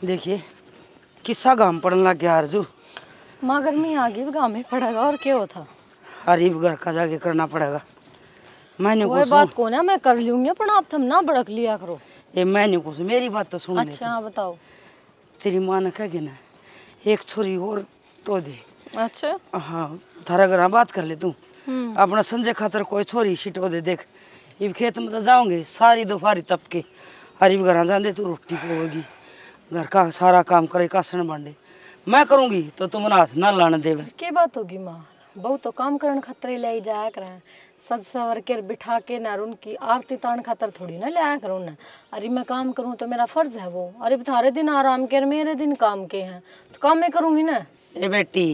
देखिए किस्सा गाम पड़ने लग गया आरजू। माँ गर्मी आ गई गाँव में पड़ेगा और क्या होता। अरे घर का जाके करना पड़ेगा। मैंने कोई बात को ना मैं कर लूंगी पर आप थम ना भड़क लिया करो। ये मैंने कुछ मेरी बात तो सुन ले। अच्छा हाँ बताओ। तेरी माँ ने कह ना एक छोरी और तो दे। अच्छा हाँ थारा घर बात कर ले तू अपना संजय खातर कोई छोरी छिटो दे। देख इब खेत में तो जाओगे सारी दोपहरी तप के अरे घर जाते तू रोटी पोगी घर का सारा काम करे कासन बांडे मैं करूँगी तो तुम हाथ ना लाने देवे। क्या बात होगी माँ बहु तो काम करने खतरे ले जाया करें सज सवर के बिठा के ना उनकी आरती तान खातर थोड़ी ना ले आया करूँ ना। अरे मैं काम करूँ तो मेरा फर्ज है वो। अरे थारे दिन आराम के मेरे दिन काम के हैं तो काम मैं करूँगी ना। ए बेटी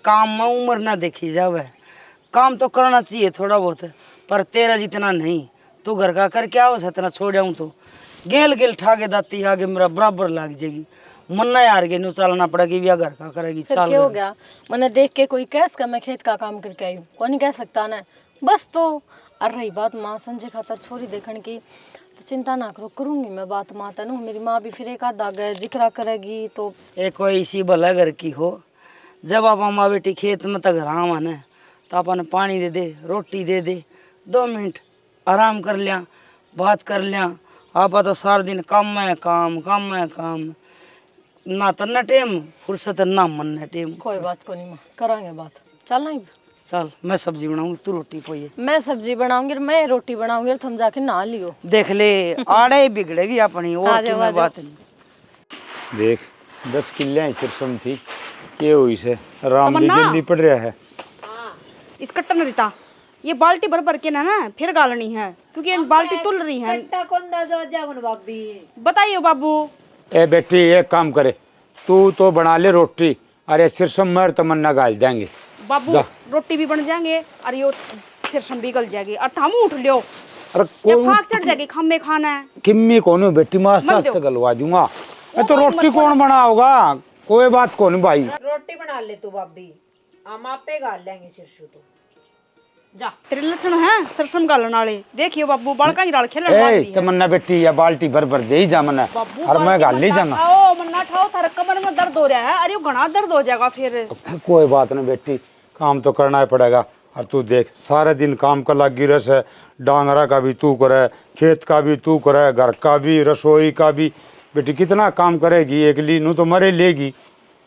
काम में उम्र ना देखी जावे काम तो करना चाहिए थोड़ा बहुत पर तेरा जितना नहीं। तू घर का कर क्या हो सतना छोड़ आऊँ तो गेल गेल ठाके दाती आगे मेरा बराबर लग जाएगी मन ना यार गे नु चलना पड़ेगी या घर का करेगी। फिर क्या हो गया मैंने देख के कोई कैस का मैं खेत का काम करके आई हूँ कौन नहीं कह सकता ना बस। तो और रही बात माँ संजय खातर छोरी देखने की तो चिंता ना करो करूँगी मैं बात माँ तनु मेरी माँ भी फिर एक आध आगे जिक्रा करेगी तो एक कोई इसी भला घर की हो जब आप माँ बेटी खेत में तक आवा न तो अपन पानी दे रोटी दे 2 मिनट आराम कर लिया बात कर लिया। आप तो सारा दिन काम में काम ना तन्ना टेम फुर्सत ना मन न टेम। कोई बात को नहीं माँ करांगे बात चल नहीं। चल मैं सब्जी बनाऊंगी तू रोटी पोइए। मैं सब्जी बनाऊंगी मैं रोटी बनाऊंगी और तुम जाके नहा लियो। देख ले आड़े बिगड़ेगी अपनी और की मैं बात नहीं। देख 10 किले सिरसम थी के हुई से राम भी जल्दी पड़ रहा है। इस कट्टा न देता ये बाल्टी भर भर के ना फिर गालनी है क्योंकि ये बाल्टी तुल रही है। बताइए बाबू। ए बेटी एक काम करे तू तो बना ले रोटी अरे सिरसम मर तमन्ना गाल देंगे बाबू रोटी भी बन जाएंगे और ये सिरसम भी गल जाएगी और हम उठ लियो अरे ये फाक चढ़ जाएगी खम्मे खाना है किम्मी कौन बेटी मास्ता गलवा दूंगा तो रोटी कौन बनाओगा कोई बात कौन भाई। रोटी बना ले तू भाभी हम आपे गाल लेंगे सिरसू तो जा। तेरे लक्षण है सरसम गालन वाले देखियो बाबू बालका की डाल खेलन ए तमन्ना बेटी या बाल्टी भर भर दे ही जा मना और मैं गाल ले जाना। आओ मन्ना ठाओ थारे कमर में दर्द हो रहा है अरे घना दर्द हो जाएगा फिर। कोई बात नहीं बेटी काम तो करना ही पड़ेगा और तू देख सारे दिन काम का लगी रस है डांगरा का भी तू करे खेत का भी तू करे घर का भी रसोई का भी बेटी कितना काम करेगी अकेली नू तो मरे लेगी।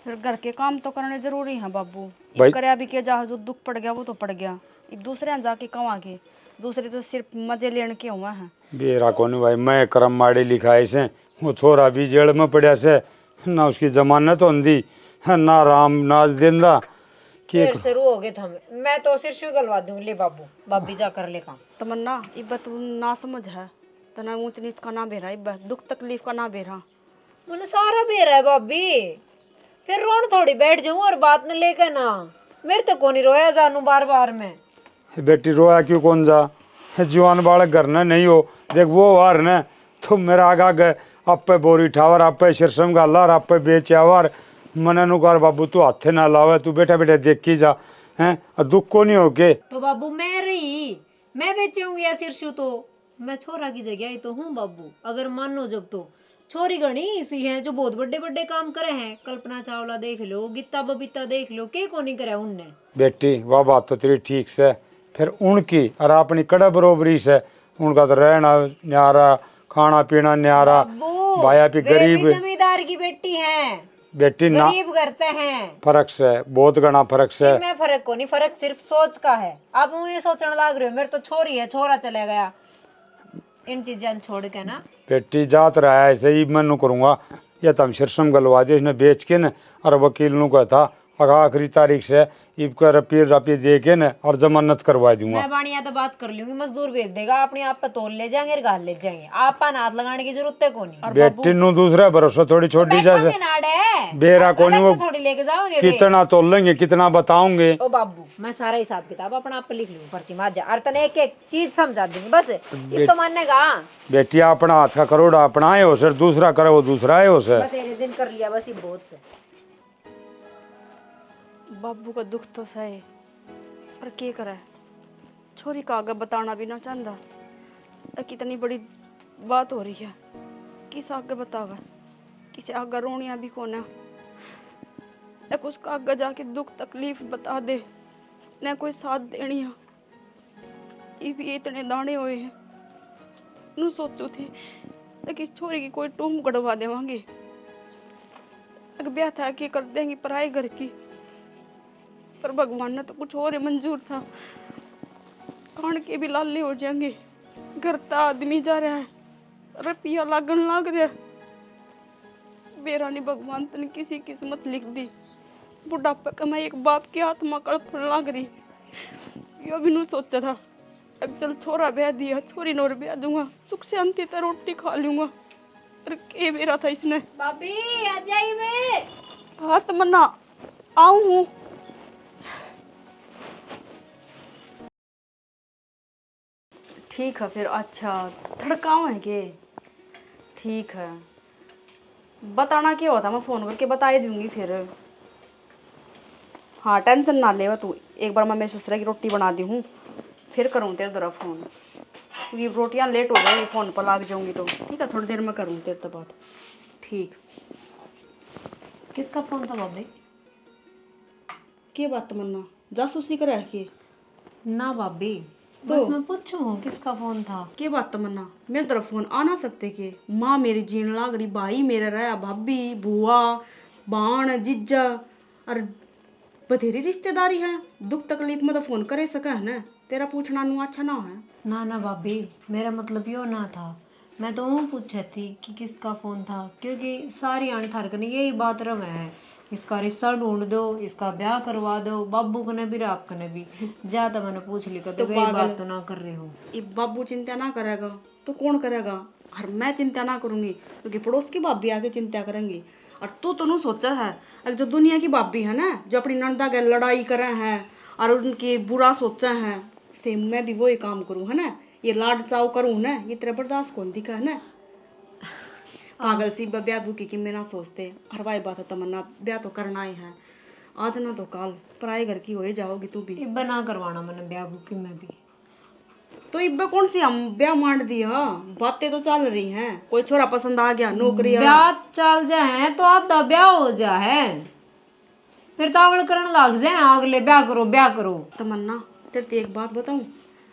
फिर घर के काम तो करने जरूरी है बाबू भाई करे भी के जा जो दुख पड़ गया वो तो पड़ गया एक दूसरे यहाँ जाके कमा के दूसरे तो सिर्फ मजे लेने के हुआ है। बेरा कौन भाई मैं करम माड़े लिखाए से वो छोरा भी जेल में पड़ा से ना उसकी जमानत होंदी ना राम नाच देंदा फिर शुरू हो गए थे मैं तो सिरसू गलवा दूंगी ले बाबू भाभी जा कर ले काम। तमन्ना इब्बत तू ना समझ है तो ना ऊंच नीच का ना बेरा इब्बत दुख तकलीफ का ना बेरा मैंने सारा बेरा है भाभी फिर रोन थोड़ी बैठ जाऊं और बात न लेकर ना मेरे तो कोनी रोया जानू बार बार में। बेटी रोया क्यों कौन जा जवान बालक घर न नहीं हो देख वो वार न तो मेरा आगा गए आप पे बोरी ठावर आप पे सिरसम गालार आप पे बेचावर मने नु कर बाबू तू हाथे ना लावे तू बेटा बेटा देख की जा हैं दुख को नहीं हो के। तो बाबू मैं रही मैं बेचूंगी या सिरसू तो मैं छोरा की जगह ही तो हूँ बाबू। अगर मानो जब तो छोरी गणी इसी है जो बहुत बड़े बड़े काम करे हैं कल्पना चावला देख लो गीता बबीता देख लो के को नहीं करे उनने। बेटी वह बात तो तेरी ठीक से फिर उनकी और अपनी कड़ा बरोबरी से उनका तो रहना न्यारा खाना पीना न्यारा भाया भी गरीब जमींदार की बेटी है बेटी ना गरीब करते हैं फर्क से बहुत घना फर्क से। मैं फर्क को नहीं फर्क सिर्फ सोच का है। अब मुझे सोचने लग रहे हो मेरे तो छोरी है छोरा चला गया इन चीजें छोड़ के ना बेटी जात रहा है ऐसे ही मैं करूँगा या तम सिरसम गलवा दे इसने बेच के न और वकील नु कहता आखिरी तारीख से इब का रपी दे के न और जमानत करवा दूंगा। मैं बाणिया तो बात कर लूंगी मजदूर भेज देगा अपने आप पे तोल ले जाएंगे गाल ले जाएंगे आप पान हाथ लगाने की जरूरत है कोनी। बेटी नु दूसरा भरोसा थोड़ी छोटी जैसे बेरा कोनी वो थोड़ी लेके जाओगे कितना तोल लेंगे कितना बताओगे। ओ बाबू मैं सारा हिसाब किताब अपना आप लिख लूंगी पर्ची मार जा और तने एक एक चीज समझा दूंगी बस ये तो मानेगा। बेटी अपना हाथ का करोड़ा अपना है हो सर दूसरा करे वो दूसरा है हो सर तेरे दिन कर लिया बस ये बहुत से। बाबू का दुख तो सहे पर क्या करे छोरी का आगे बताना भी ना चाहता कितनी बड़ी बात हो रही है किस आगे बतावे किसी आगे रोनिया भी कोना, न कुछ आगे जाके दुख तकलीफ बता दे, न कोई साथ देनिया। ये भी इतने दाने हुए हैं। नू सोचू थी कि इस छोरी की कोई टूम कटवा देवांगे, अगर ब्याह था कि कर देंगी पराए घर की, पर भगवान ने तो कुछ और ही मंजूर था। खान के भी लाले हो जाएंगे, घर ता आदमी जा रहा है, रुपया लागन लाग रहा है। बेरा नहीं भगवान तने किसी किस्मत लिख दी, बुढ़ापे का मैं एक बाप की आत्मा कड़पन लाग रही। यो भी नहीं सोचा था अब चल छोरा ब्याह दिया, छोरी नौर ब्याह दूंगा, सुख शांति तो रोटी खा लूंगा। अरे के बेरा था इसने। भाभी आ जाइए। हाँ तमन्ना आऊं हूँ। ठीक है फिर, अच्छा थड़काओ है के? ठीक है, बताना क्या होता, मैं फ़ोन करके बता ही दूंगी फिर। हाँ टेंशन ना ले तू, एक बार मैं मेरे ससुरा की रोटी बना दी हूँ, फिर करूँ तेरे द्वारा फ़ोन, क्योंकि रोटियाँ लेट हो जाएंगी, फ़ोन पर लाग जाऊँगी तो। ठीक है, थोड़ी देर में करूँ तेरे तो बात। ठीक। किसका फोन था भाभी? क्या बात तमन्ना, जासूसी कर रखी? ना भाभी, बस मैं पूछूं किसका फोन था। क्या बात तमन्ना, मेरे तरफ फोन आ ना सकते के? माँ मेरी जीन लाग रही, भाई मेरा रहा, भाभी बुआ बाण जीजा और बथेरी रिश्तेदारी है, दुख तकलीफ में तो फोन करे सका है ना, तेरा पूछना नु अच्छा ना है। ना ना भाभी, मेरा मतलब यो ना था, मैं तो वो पूछा थी कि किसका फोन था, क्योंकि सारी आने थार कने यही बात रवे है, इसका रिश्ता ढूंढ दो, इसका ब्याह करवा दो, बाबू कने भी राप कने भी। ज्यादा मैंने पूछ ली तो वही बात तो ना कर रहे हो। ये बाबू चिंता ना करेगा तो कौन करेगा? और मैं चिंता ना करूंगी क्योंकि पड़ोस की भाभी आके चिंता करेंगी। और तू तो नहीं सोचा है, अगर जो दुनिया की भाभी है ना, जो अपनी नंदा के लड़ाई करे हैं और उनके बुरा सोचा है, सेम मैं भी वही काम करूँ है ना, ये लाड चाव करूँ ना, ये तेरा बर्दाश्त कौन दिखा है ना। पागल सी ब्याह बुकी की मैं ना सोचते, हर वाई बात है तमन्ना, ब्याह तो करना ही है, आज ना तो कल पराए घर की हो ही जाओगी तू भी। इब्बा ना करवाना मैंने ब्याह बुकी में भी। तो इब्बे कौन सी हम ब्याह मांड दिया, बातें तो चल रही हैं, कोई छोरा पसंद आ गया, नौकरी ब्याह चल जाए तो आधा ब्याह हो जाए, फिर तो अगल करने लग जाए, अगले ब्याह करो ब्याह करो। तमन्ना तेरे ते एक बात बताऊं,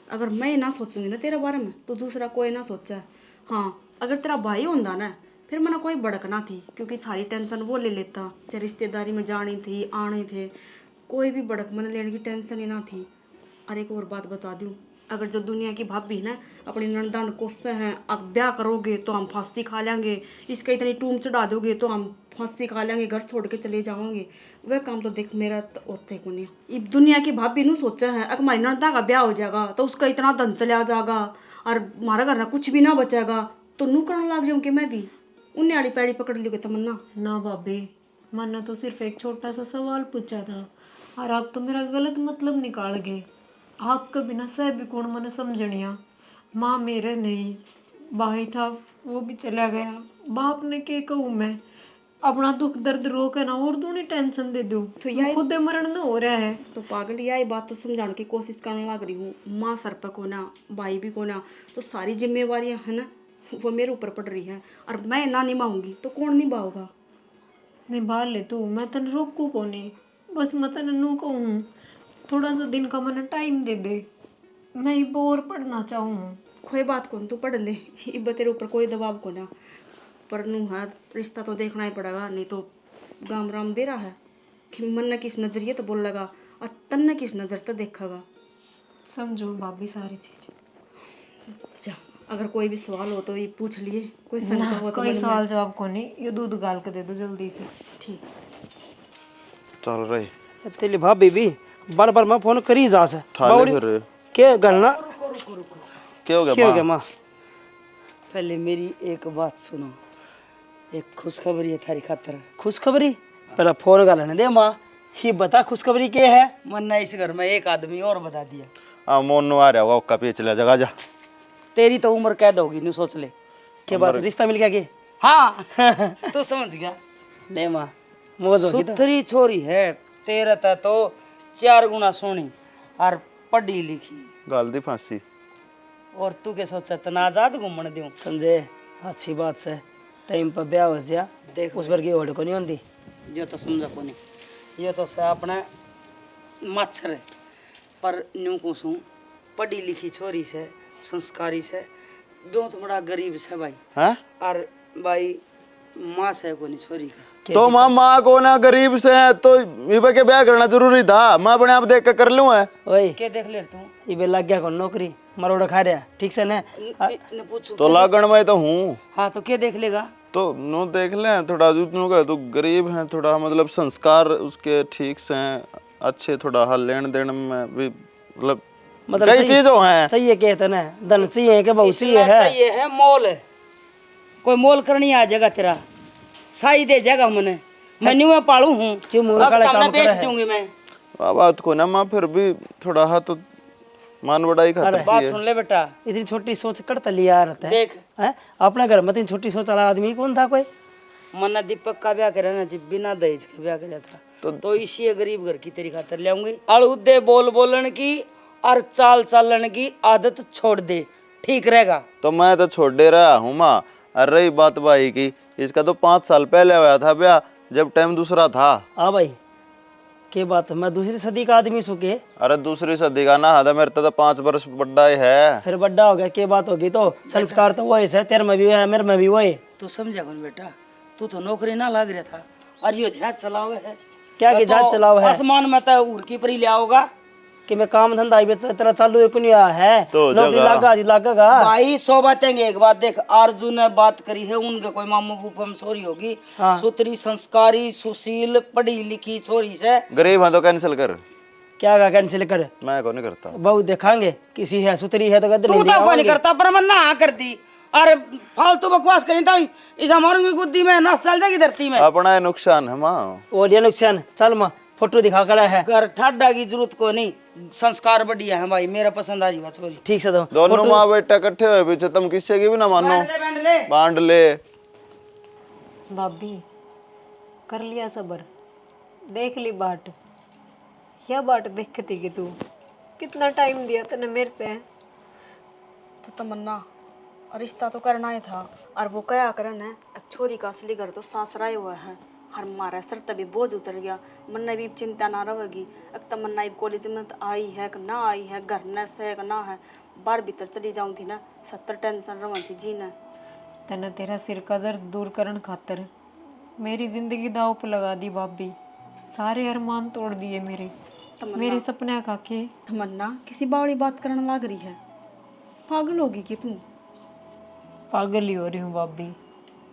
अगर मैं ना सोचूंगी ना तेरे बारे में तो दूसरा कोई ना सोचा। हाँ अगर तेरा भाई होता ना फिर मैंने कोई भड़क ना थी, क्योंकि सारी टेंशन वो ले लेता, चाहे रिश्तेदारी में जानी थी आने थे, कोई भी भड़क मैंने लेने की टेंशन ही ना थी। और एक और बात बता दूं, अगर जो दुनिया की भाभी ना अपनी नंदन कोसे हैं, अब ब्याह करोगे तो हम फांसी खा लेंगे, इसका इतनी टूम चढ़ा दोगे तो हम फांसी खा लेंगे, घर छोड़ के चले जाओगे, वह काम तो देख मेरा तो होते को नहीं। ये दुनिया की भाभी नू सोचा है, अगर हमारी नंदा का ब्याह हो जाएगा तो उसका इतना धन चला जाएगा और हमारा घर ना कुछ भी ना बचेगा, तो नू करने लग जाऊंगी मैं भी, उन्हें वाली पैड़ी पकड़ ली तमन्ना। ना भाभी, मैंने तो सिर्फ एक छोटा सा सवाल पूछा था और आप तो मेरा गलत मतलब निकाल गए। आपका बिना सह भी कौन मैंने समझनिया, माँ मेरे नहीं, भाई था वो भी चला गया, बाप ने के कहूँ मैं, अपना दुख दर्द रो के ना और दूनी टेंशन दे दूँ तो यह खुद मरण न हो रहा है। तो पागल यही बात तो समझाने की कोशिश करने लग रही हूँ, माँ सर पर को ना, भाई भी को ना, तो सारी जिम्मेवारियाँ है ना वो मेरे ऊपर पड़ रही है, और मैं ना निभाऊंगी तो कौन निभाओगा? निभा ले तू, मैं तन रोकू को नहीं, बस मैं तन नू कहूँ थोड़ा सा दिन का मैंने टाइम दे दे, मैं ये बोर पढ़ना चाहूँ। कोई बात कौन, तू पढ़ ले, इब तेरे ऊपर कोई दबाव को ना, पर नू है रिश्ता तो देखना ही पड़ेगा, नहीं तो गाम राम दे रहा है कि मन ने किस नजरिए तो बोल लगा और तन ने किस नजर तो देखेगा। समझो भाभी सारी चीज। जा अगर कोई भी सवाल हो तो ये पूछ लिए, कोई ना, शंका हो तो कोई मन में- सवाल जवाब को नहीं, ये दूध गाल के दे दो जल्दी से। ठीक। चल रही तेली भाभी भी बार बार मैं फोन करी जा से ठाले फिर के गलना क्या हो गया क्या हो गया माँ? माँ? पहले मेरी एक बात सुनो, एक खुशखबरी है थारी खातर। खुशखबरी पहले फोन का लेने दे माँ, ये बता खुशखबरी क्या है? मन्ना इस घर में एक आदमी और बता दिया। मोनू आ रहा होगा, उसका पेच ले जगह जा। तेरी तो उम्र कैद होगी, नहीं सोच ले के बाद रिश्ता मिल गया के? हाँ तू समझ गया। ले माँ मौज होगी तो। सुथरी छोरी है, तेरा था तो 4 गुना सोनी और पढ़ी लिखी, गाल दी फांसी। और तू क्या सोचा तना आजाद घूमने दूं? समझे? अच्छी बात है। टाइम पर ब्याह हो जा देख उस पर की ओढ़ को नहीं होती जो तो समझा को नहीं ये तो से अपने मच्छर है पर न्यू को सू पढ़ी लिखी छोरी से संस्कारी से बहुत बड़ा गरीब से भाई हैं और भाई माँ से को नहीं छोरी का तो माँ को ना गरीब से है तो इबे के ब्याह करना जरूरी था। मैं अपने आप देख के कर लूँ है। ओए के देख ले तू इबे लग गया को नौकरी मरोड़ा खा रहा ठीक से ने पूछू तो लागण में तो हूँ। हाँ तो क्या देख लेगा तो नो देख ले थोड़ा जितनों का तो गरीब है थोड़ा मतलब संस्कार उसके ठीक से हैं अच्छे थोड़ा हाल लेन देन में भी मतलब कई चीजों हैं। चाहिए कहते ना धन चाहिए के बहुत चाहिए है मोल है कोई मोल करनी आ जाएगा तेरा साई दे जाएगा मैं न्यू में पालू हूँ क्यों मुंह काला काम बेच दूंगी मैं बात को ना माँ फिर भी थोड़ा हाथ तो मान बड़ाई खातर बात सुन ले बेटा इतनी छोटी सोच करता लिया रहता है देख है अपने घर में इतनी छोटी सोच वाला आदमी कौन था कोई मन्ना दीपक का ब्याह करे ना जब बिना दहेज के ब्याह किया था तो इसी गरीब घर की तेरी खातर ले आऊंगी अड़ुदे बोलन की और चाल चलन की आदत छोड़ दे ठीक रहेगा। तो मैं तो छोड़ दे रहा हूँ माँ। और रही बात भाई की इसका तो 5 साल पहले हुआ था ब्याह जब टाइम दूसरा था। हाँ भाई के बात मैं दूसरी सदी का आदमी सुके अरे दूसरी सदी का ना था मेरे तो 5 वर्ष बड़ा ही है। फिर बड़ा हो गया के बात होगी तो संस्कार तो वही है तेरे में भी है मेरे में भी वही। तू समझा कौन बेटा तू तो नौकरी ना लग रहा था और ये जहाज चलावे है क्या की जहाज चलावे है आसमान में तो उड़ की परी ले आओगा कि मैं काम धंधा तेरा चालू है तो नौकरी लागेगा भाई 100 बातें एक बात देख आरजू ने बात करी है उनके कोई मामू फूफम छोरी होगी हाँ। सुतरी संस्कारी सुशील पढ़ी लिखी छोरी से गरीब है तो कैंसिल कर क्या का कैंसिल कर मैं को नहीं करता बहुत देखांगे किसी है सुतरी है तो तू तो कोई नहीं करता पर मैं ना कर दी अरे फालतू बकवास करी तो इस हमारी गुद्दी में ना चल जाएगी धरती में अपना नुकसान है माँ और ये नुकसान चल माँ फोटो दिखा कर है घर ठाडा की जरूरत को नहीं संस्कार बढ़िया है भाई मेरा पसंद आ रही बात छोरी ठीक से दोनों माँ बेटा इकट्ठे हुए पीछे तुम किससे की भी ना मानो बांट ले भाभी कर लिया सबर देख ली बाट या बाट देखती कि तू कितना टाइम दिया तूने मेरे से तो तमन्ना रिश्ता तो करना ही था और वो क्या करन है छोरी का असली घर तो सासराय हुआ है हर मारा सर तभी बोझ उतर गया मन्ना भी चिंता ना रहेगी अब तमन्ना कॉलेज में तो आई है कि ना आई है घर न से ना है बाहर भीतर चली जाऊँ थी ना 70 टेंशन रवा थी जी ने तने तेरा सिर का दर्द दूर करन खातर मेरी जिंदगी दाव पे लगा दी भाभी सारे अरमान तोड़ दिए मेरे सपने का के तमन्ना किसी बावड़ी बात करने लग रही है पागल होगी कि तू पागल ही हो रही हूँ भाभी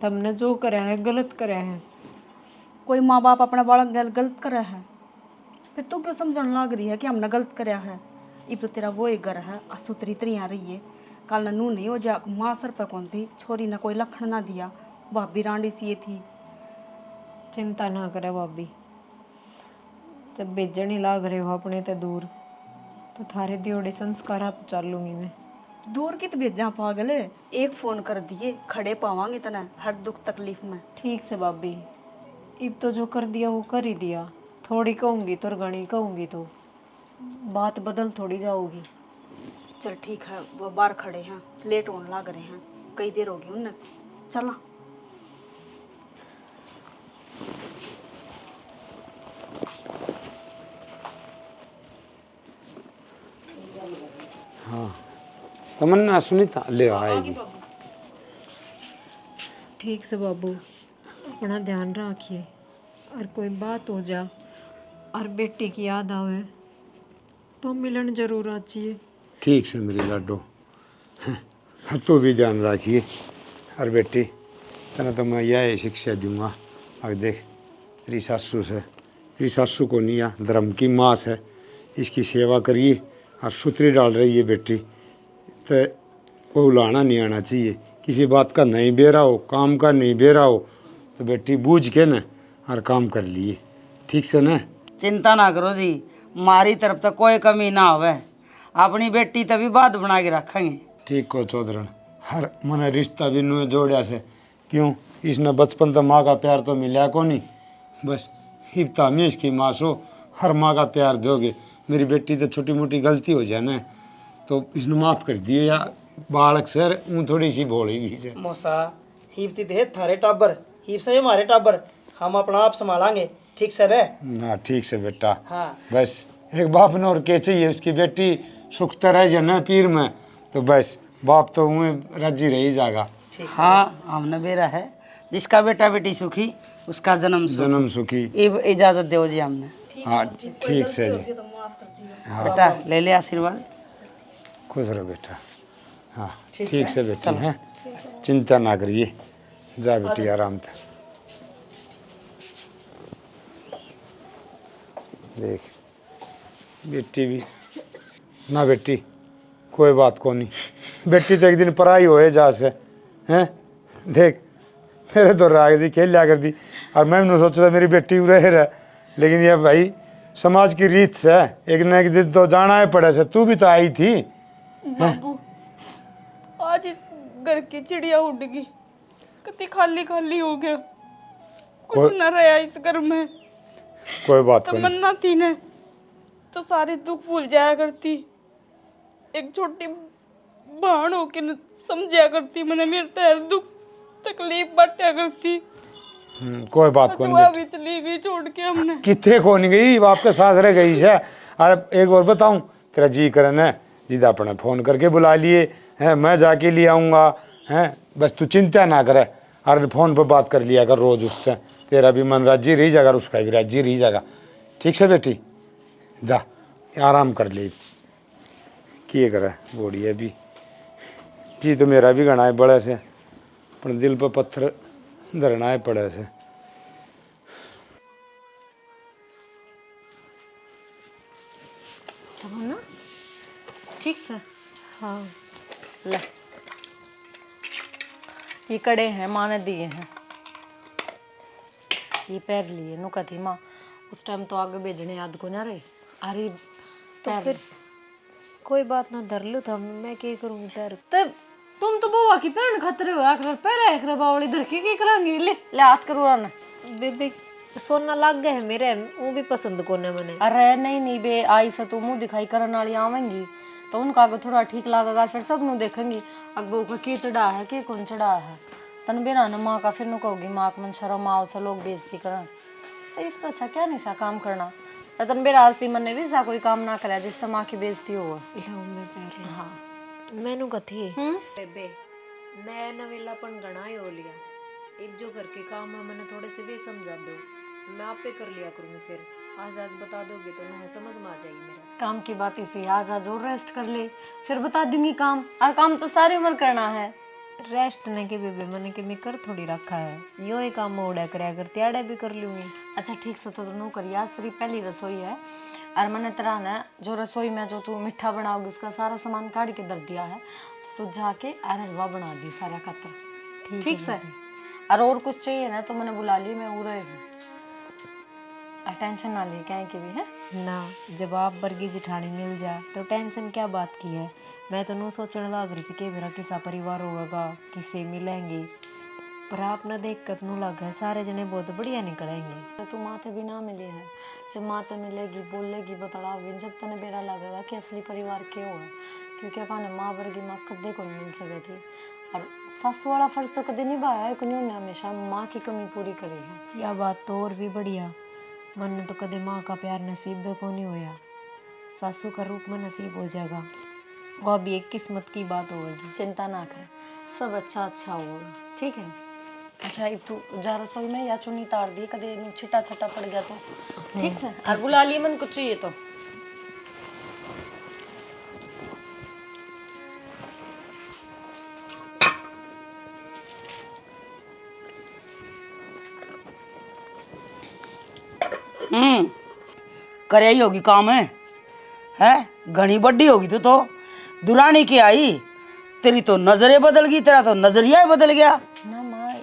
तुमने जो करा है गलत करा है कोई माँ बाप अपना बालक गलत करा है फिर तू क्यों समझने लग रही है कि हमने गलत कराया है अब तो तेरा वो एक घर है असुतरी तरी आ रही है कल नू नहीं हो जा माँ सर पर कौन थी छोरी ने कोई लखन ना दिया भाभी रांडी सी थी चिंता ना करे भाभी जब बेचने लाग रहे हो अपने ते दूर तो थारे दियोड़े संस्कार आप चालूंगी मैं दूर की तो भेजा पागल है एक फोन कर दिए खड़े पावांगे तना हर दुख तकलीफ में ठीक से भाभी अब तो जो कर दिया वो कर ही दिया थोड़ी कहूँगी तो घनी कहूँगी तो बात बदल थोड़ी जाओगी चल ठीक है वो बाहर खड़े हैं लेट होने लग रहे हैं कई देर होगी उन्हें चला हाँ तमन्ना सुनीता ले आएगी ठीक से बाबू अपना ध्यान रखिए और कोई बात हो जा और बेटी की याद आवे तो मिलन जरूर आचिए ठीक से मेरी लाडो हाँ तो भी ध्यान रखिए और बेटी तना तो मैं यह शिक्षा दूंगा अब देख तेरी सासू को नहीं आ धर्म की मास है इसकी सेवा करिए और सुतरी डाल रही है बेटी तो को उलाना नहीं आना चाहिए किसी बात का नहीं बेरा हो काम का नहीं बेरा हो तो बेटी बूझ के न और काम कर लिए ठीक से न चिंता ना करो जी मारी तरफ तो कोई कमी ना होवे अपनी बेटी तभी बात बना के रखेंगे ठीक को चौधरण हर मन रिश्ता भी नुए जोड़िया से क्यों इसने बचपन तो माँ का प्यार तो मिला को नहीं बस हिफ्ता में इसकी माँ सो हर माँ का प्यार दोगे मेरी बेटी तो छोटी मोटी गलती हो जाए ना तो इसने माफ़ कर दिए या बालक सर ऊँ थोड़ी सी भोली भी से मौसा हीपती थे थारे टाबर, हीप से हमारे टाबर, हम अपना आप संभालेंगे, ठीक से रह। ना ठीक से बेटा। हाँ बस एक बाप ने और के चाहिए, उसकी बेटी सुख तरह जन पीर में, तो बस बाप तो उन्हें राजी रही जाएगा। हाँ हमने बेरा है, जिसका बेटा बेटी सुखी उसका जन्म सुखी। जन्म सुखी। इजाजत दो जी हमने। हाँ ठीक से जी। बेटा ले ले आशीर्वाद। खुश रहो बेटा। हाँ ठीक से बेटी हैं, चिंता ना करिए, जा बेटी आराम से। देख बेटी भी ना, बेटी कोई बात को नहीं, बेटी तो एक दिन पराई होए जा से हैं। देख मेरे तो राग दी खेल लिया कर दी, और मैं भी सोचा था मेरी बेटी रह रहा, लेकिन ये भाई समाज की रीत से एक न एक दिन तो जाना है पड़े से। तू भी तो आई थी। बाबू आज इस घर की चिड़िया उड़ गई, कितनी खाली खाली हो गया, कुछ न रहा इस घर में। कोई बात नहीं। तमन्ना थी ने तो सारे दुख भूल जाया करती, एक छोटी बहन होके न समझा करती, मैंने मेरे तो हर दुख तकलीफ बांटा करती। कोई बात को तो नहीं अभी चली गई छोड़ के हमने। कितने को नहीं गई, आपके साथ रह गई है। और एक और बताऊं, तेरा जी करन है जिदा अपने फोन करके बुला लिए हैं, मैं जाके ले आऊँगा हैं, बस तू चिंता ना करे, और फोन पर बात कर लिया कर रोज उससे, तेरा भी मन राजी रही जाएगा, उसका भी राजी रही जाएगा। ठीक से बेटी, जा आराम कर ले, किए करे बोड़ी है भी जी, तो मेरा भी गणा है बड़े से, अपने दिल पर पत्थर धरना है पड़े से। तब ना ठीक से। हाँ ले, ये कड़े हैं माँ ने दिए हैं, ये पैर लिए नुका थी माँ उस टाइम तो आगे भेजने याद को ना रही। अरे तो फिर कोई बात ना, धर लो था, मैं क्या करूँगी पैर। तब तुम तो बुआ की पैर खतरे हो आकर पैर आकर बावली धर के करांगी। ले ले हाथ करो ना। बेबे सोना लाग गए है मेरे, वो भी पसंद कोने मने। अरे नहीं नहीं बे, आई से तो मुंह दिखाई करने वाली आवेंगी तो उनका आगे थोड़ा ठीक लागेगा, फिर सब नु देखेंगी अकबो का की चढ़ा है के कौन चढ़ा है। तन बेरा न माँ का फिर नु कहोगी माँ का मन शर्म आओ से लोग बेइज्जती करन, तो इस तो अच्छा क्या नहीं सा काम करना। और तन बेरा आस्ती मन ने भी सा कोई काम ना करे जिस माँ की बेइज्जती हो। मैं पैर हाँ मैनू कथी बेबे नया नवेलापन घना ही हो लिया, एक जो घर के काम है मैंने थोड़े से वे समझा दो, मैं आप पे कर लिया करूँगी। फिर आज बता दोगे तो मैं समझ में आ जाएगी मेरा काम की बात इसी आज और रेस्ट कर ले, फिर बता दूंगी काम, और काम तो सारी उम्र करना है। रेस्ट ने के बेबे मैंने के मैं कर थोड़ी रखा है, यो ही काम उड़ा कराया कर त्याड़ा भी कर लूंगी। अच्छा ठीक से तो नो करिए, आज तेरी पहली रसोई है और मैंने तेरा ना जो रसोई में जो तू मीठा बनाओगी उसका सारा सामान काट के दर दिया है, तो तू जाके और हलवा बना दी सारा खातर। ठीक से और कुछ चाहिए ना तो मैंने बुला ली, मैं उरे हूँ, टेंशन ना ले क्या के भी है ना। जब आप वर्गी जिठानी मिल जाए तो टेंशन क्या बात की है, मैं तो नू सोचने लग रही थी कि मेरा किसा परिवार होगा, किससे मिलेंगे, पर आप ना देख कर नू लग है सारे जने बहुत बढ़िया निकलेंगे। तो तू माते भी ना मिली है, जब माते मिलेगी बोलेगी बतलाओगी, जब तने बेरा लगेगा कि असली परिवार क्यों है, क्योंकि अपने माँ वर्गी माँ कदे को नहीं मिल सके थी, और सासू वाला फर्ज तो कदे निभाया है, उन्होंने ने हमेशा माँ की कमी पूरी करी है। यह बात तो और भी बढ़िया, मन ने तो कदे माँ का प्यार नसीब भी को नहीं होया, सासू का रूप में नसीब हो जाएगा, वह भी एक किस्मत की बात होगी। चिंता ना कर, सब अच्छा अच्छा होगा। ठीक है। अच्छा अब तू जा रसोई में या चुन्नी तार दी कदे छिटा छटा पड़ गया तो ठीक से, और बुला लिए मन कुछ चाहिए तो। करे ही होगी काम है घनी बड्डी होगी तो दुरानी की आई, तेरी तो नजरें बदल गई, तेरा तो नजरिया ही बदल गया। ना माँ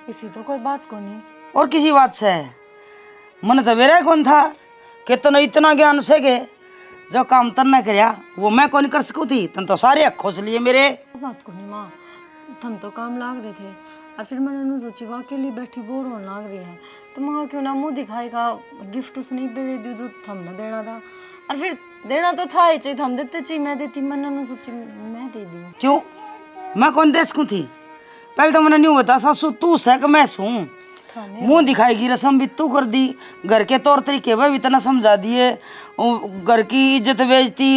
इसी तो कोई बात को नहीं, और किसी बात से मन तो मेरा कौन था कि तने इतना ज्ञान से के जो काम तन न करया वो मैं कौन कर सकूँ थी, तन तो सारे अखोस लिए मेरे। बात को नहीं माँ, हम तो काम लाग रहे थे और फिर मैंने उन्हें सोची वो अकेली बैठी बोर होने लग रही है, तो मैं क्यों ना मुँह दिखाएगा गिफ्ट उसने पे दे दी जो हमने देना था, और फिर देना तो था ही चाहिए, हम देते चाहिए, मैं देती, मैंने उन्हें सोची मैं दे दी। क्यों मैं कौन दे सकूँ थी, पहले तो मैंने नहीं बता सासू तू सह मैं सूं थाने मुंह दिखाएगी रस्म भी तू कर दी घर के तौर तरीके वह भी इतना समझा दिए घर की इज्जत बेइज्जती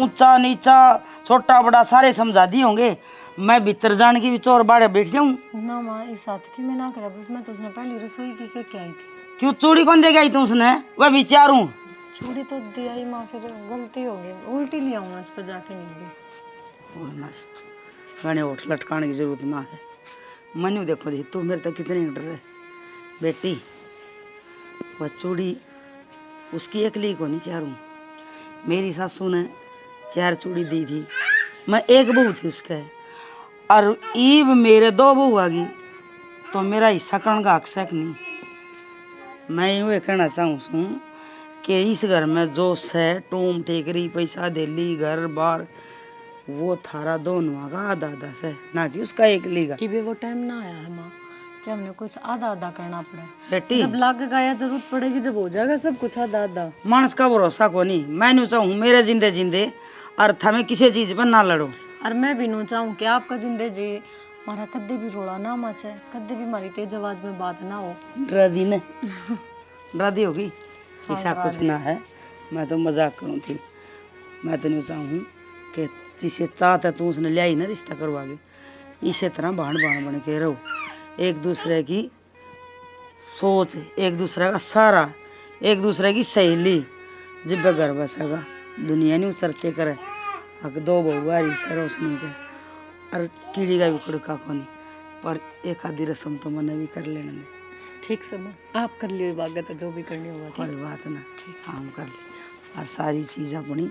ऊंचा नीचा छोटा बड़ा सारे समझा दिए होंगे मैं भीतर जाने की भी चोर बाड़े बैठ जाऊं ना माँ इस साथ की मैं ना करा मैं तो उसने पहली रसोई की क्या आई थी क्यों चूड़ी कौन दे गई तू उसने वह विचारूं चूड़ी तो दिया ही माँ फिर गलती हो गई उल्टी लिया हूँ उस पर जाके निकली गाने होठ लटकाने की जरूरत ना है मनु देखो दी तू मेरे तक कितनी डर है बेटी वह चूड़ी उसकी अकेली को नहीं चारूं मेरी सासू ने 4 चूड़ी दी थी मैं एक बहू थी उसके और ईब मेरे 2 बहू आ गई तो मेरा हिस्सा करण का हक सक नहीं मैं यूँ ये कहना चाहूँ कि इस घर में जो है टूम टेकरी पैसा दिल्ली घर बार वो थारा दोनों का आधा आधा से ना कि उसका एक लीगा ये वो टाइम ना आया है माँ कि हमने कुछ आधा आधा करना पड़ा बेटी जब लाग गया जरूरत पड़ेगी जब हो जाएगा सब कुछ आधा आधा मानस का भरोसा को नहीं मैं नहीं चाहूँ मेरे जिंदे जिंदे और हमें किसी चीज पर ना लड़ो और मैं भी नहीं चाहूँ कि आपका जिंदे जी हमारा कद्दे भी रोड़ा ना मचे कद्दे भी हमारी तेज आवाज में बात ना हो राधी ने राधी होगी ऐसा कुछ ना है मैं तो मजाक करूँ थी मैं तो नहीं चाहूँ कि जिसे चाहता तू उसने लिया ही ना रिश्ता करवा के इसी तरह बाण बाण बन के रहो एक दूसरे की सोच एक दूसरे का सहारा एक दूसरे की सहेली जब घर बसेगा दुनिया नहीं चर्चे करे अगर 2 बहुआरी से रोशनी के और कीड़ी का भी कुड़का को नहीं पर एक आधी रस्म तो मैंने भी कर लेने दे ठीक से माँ आप कर लियो इबादत जो भी करनी होगा कोई बात ना हम कर ले और सारी चीज़ अपनी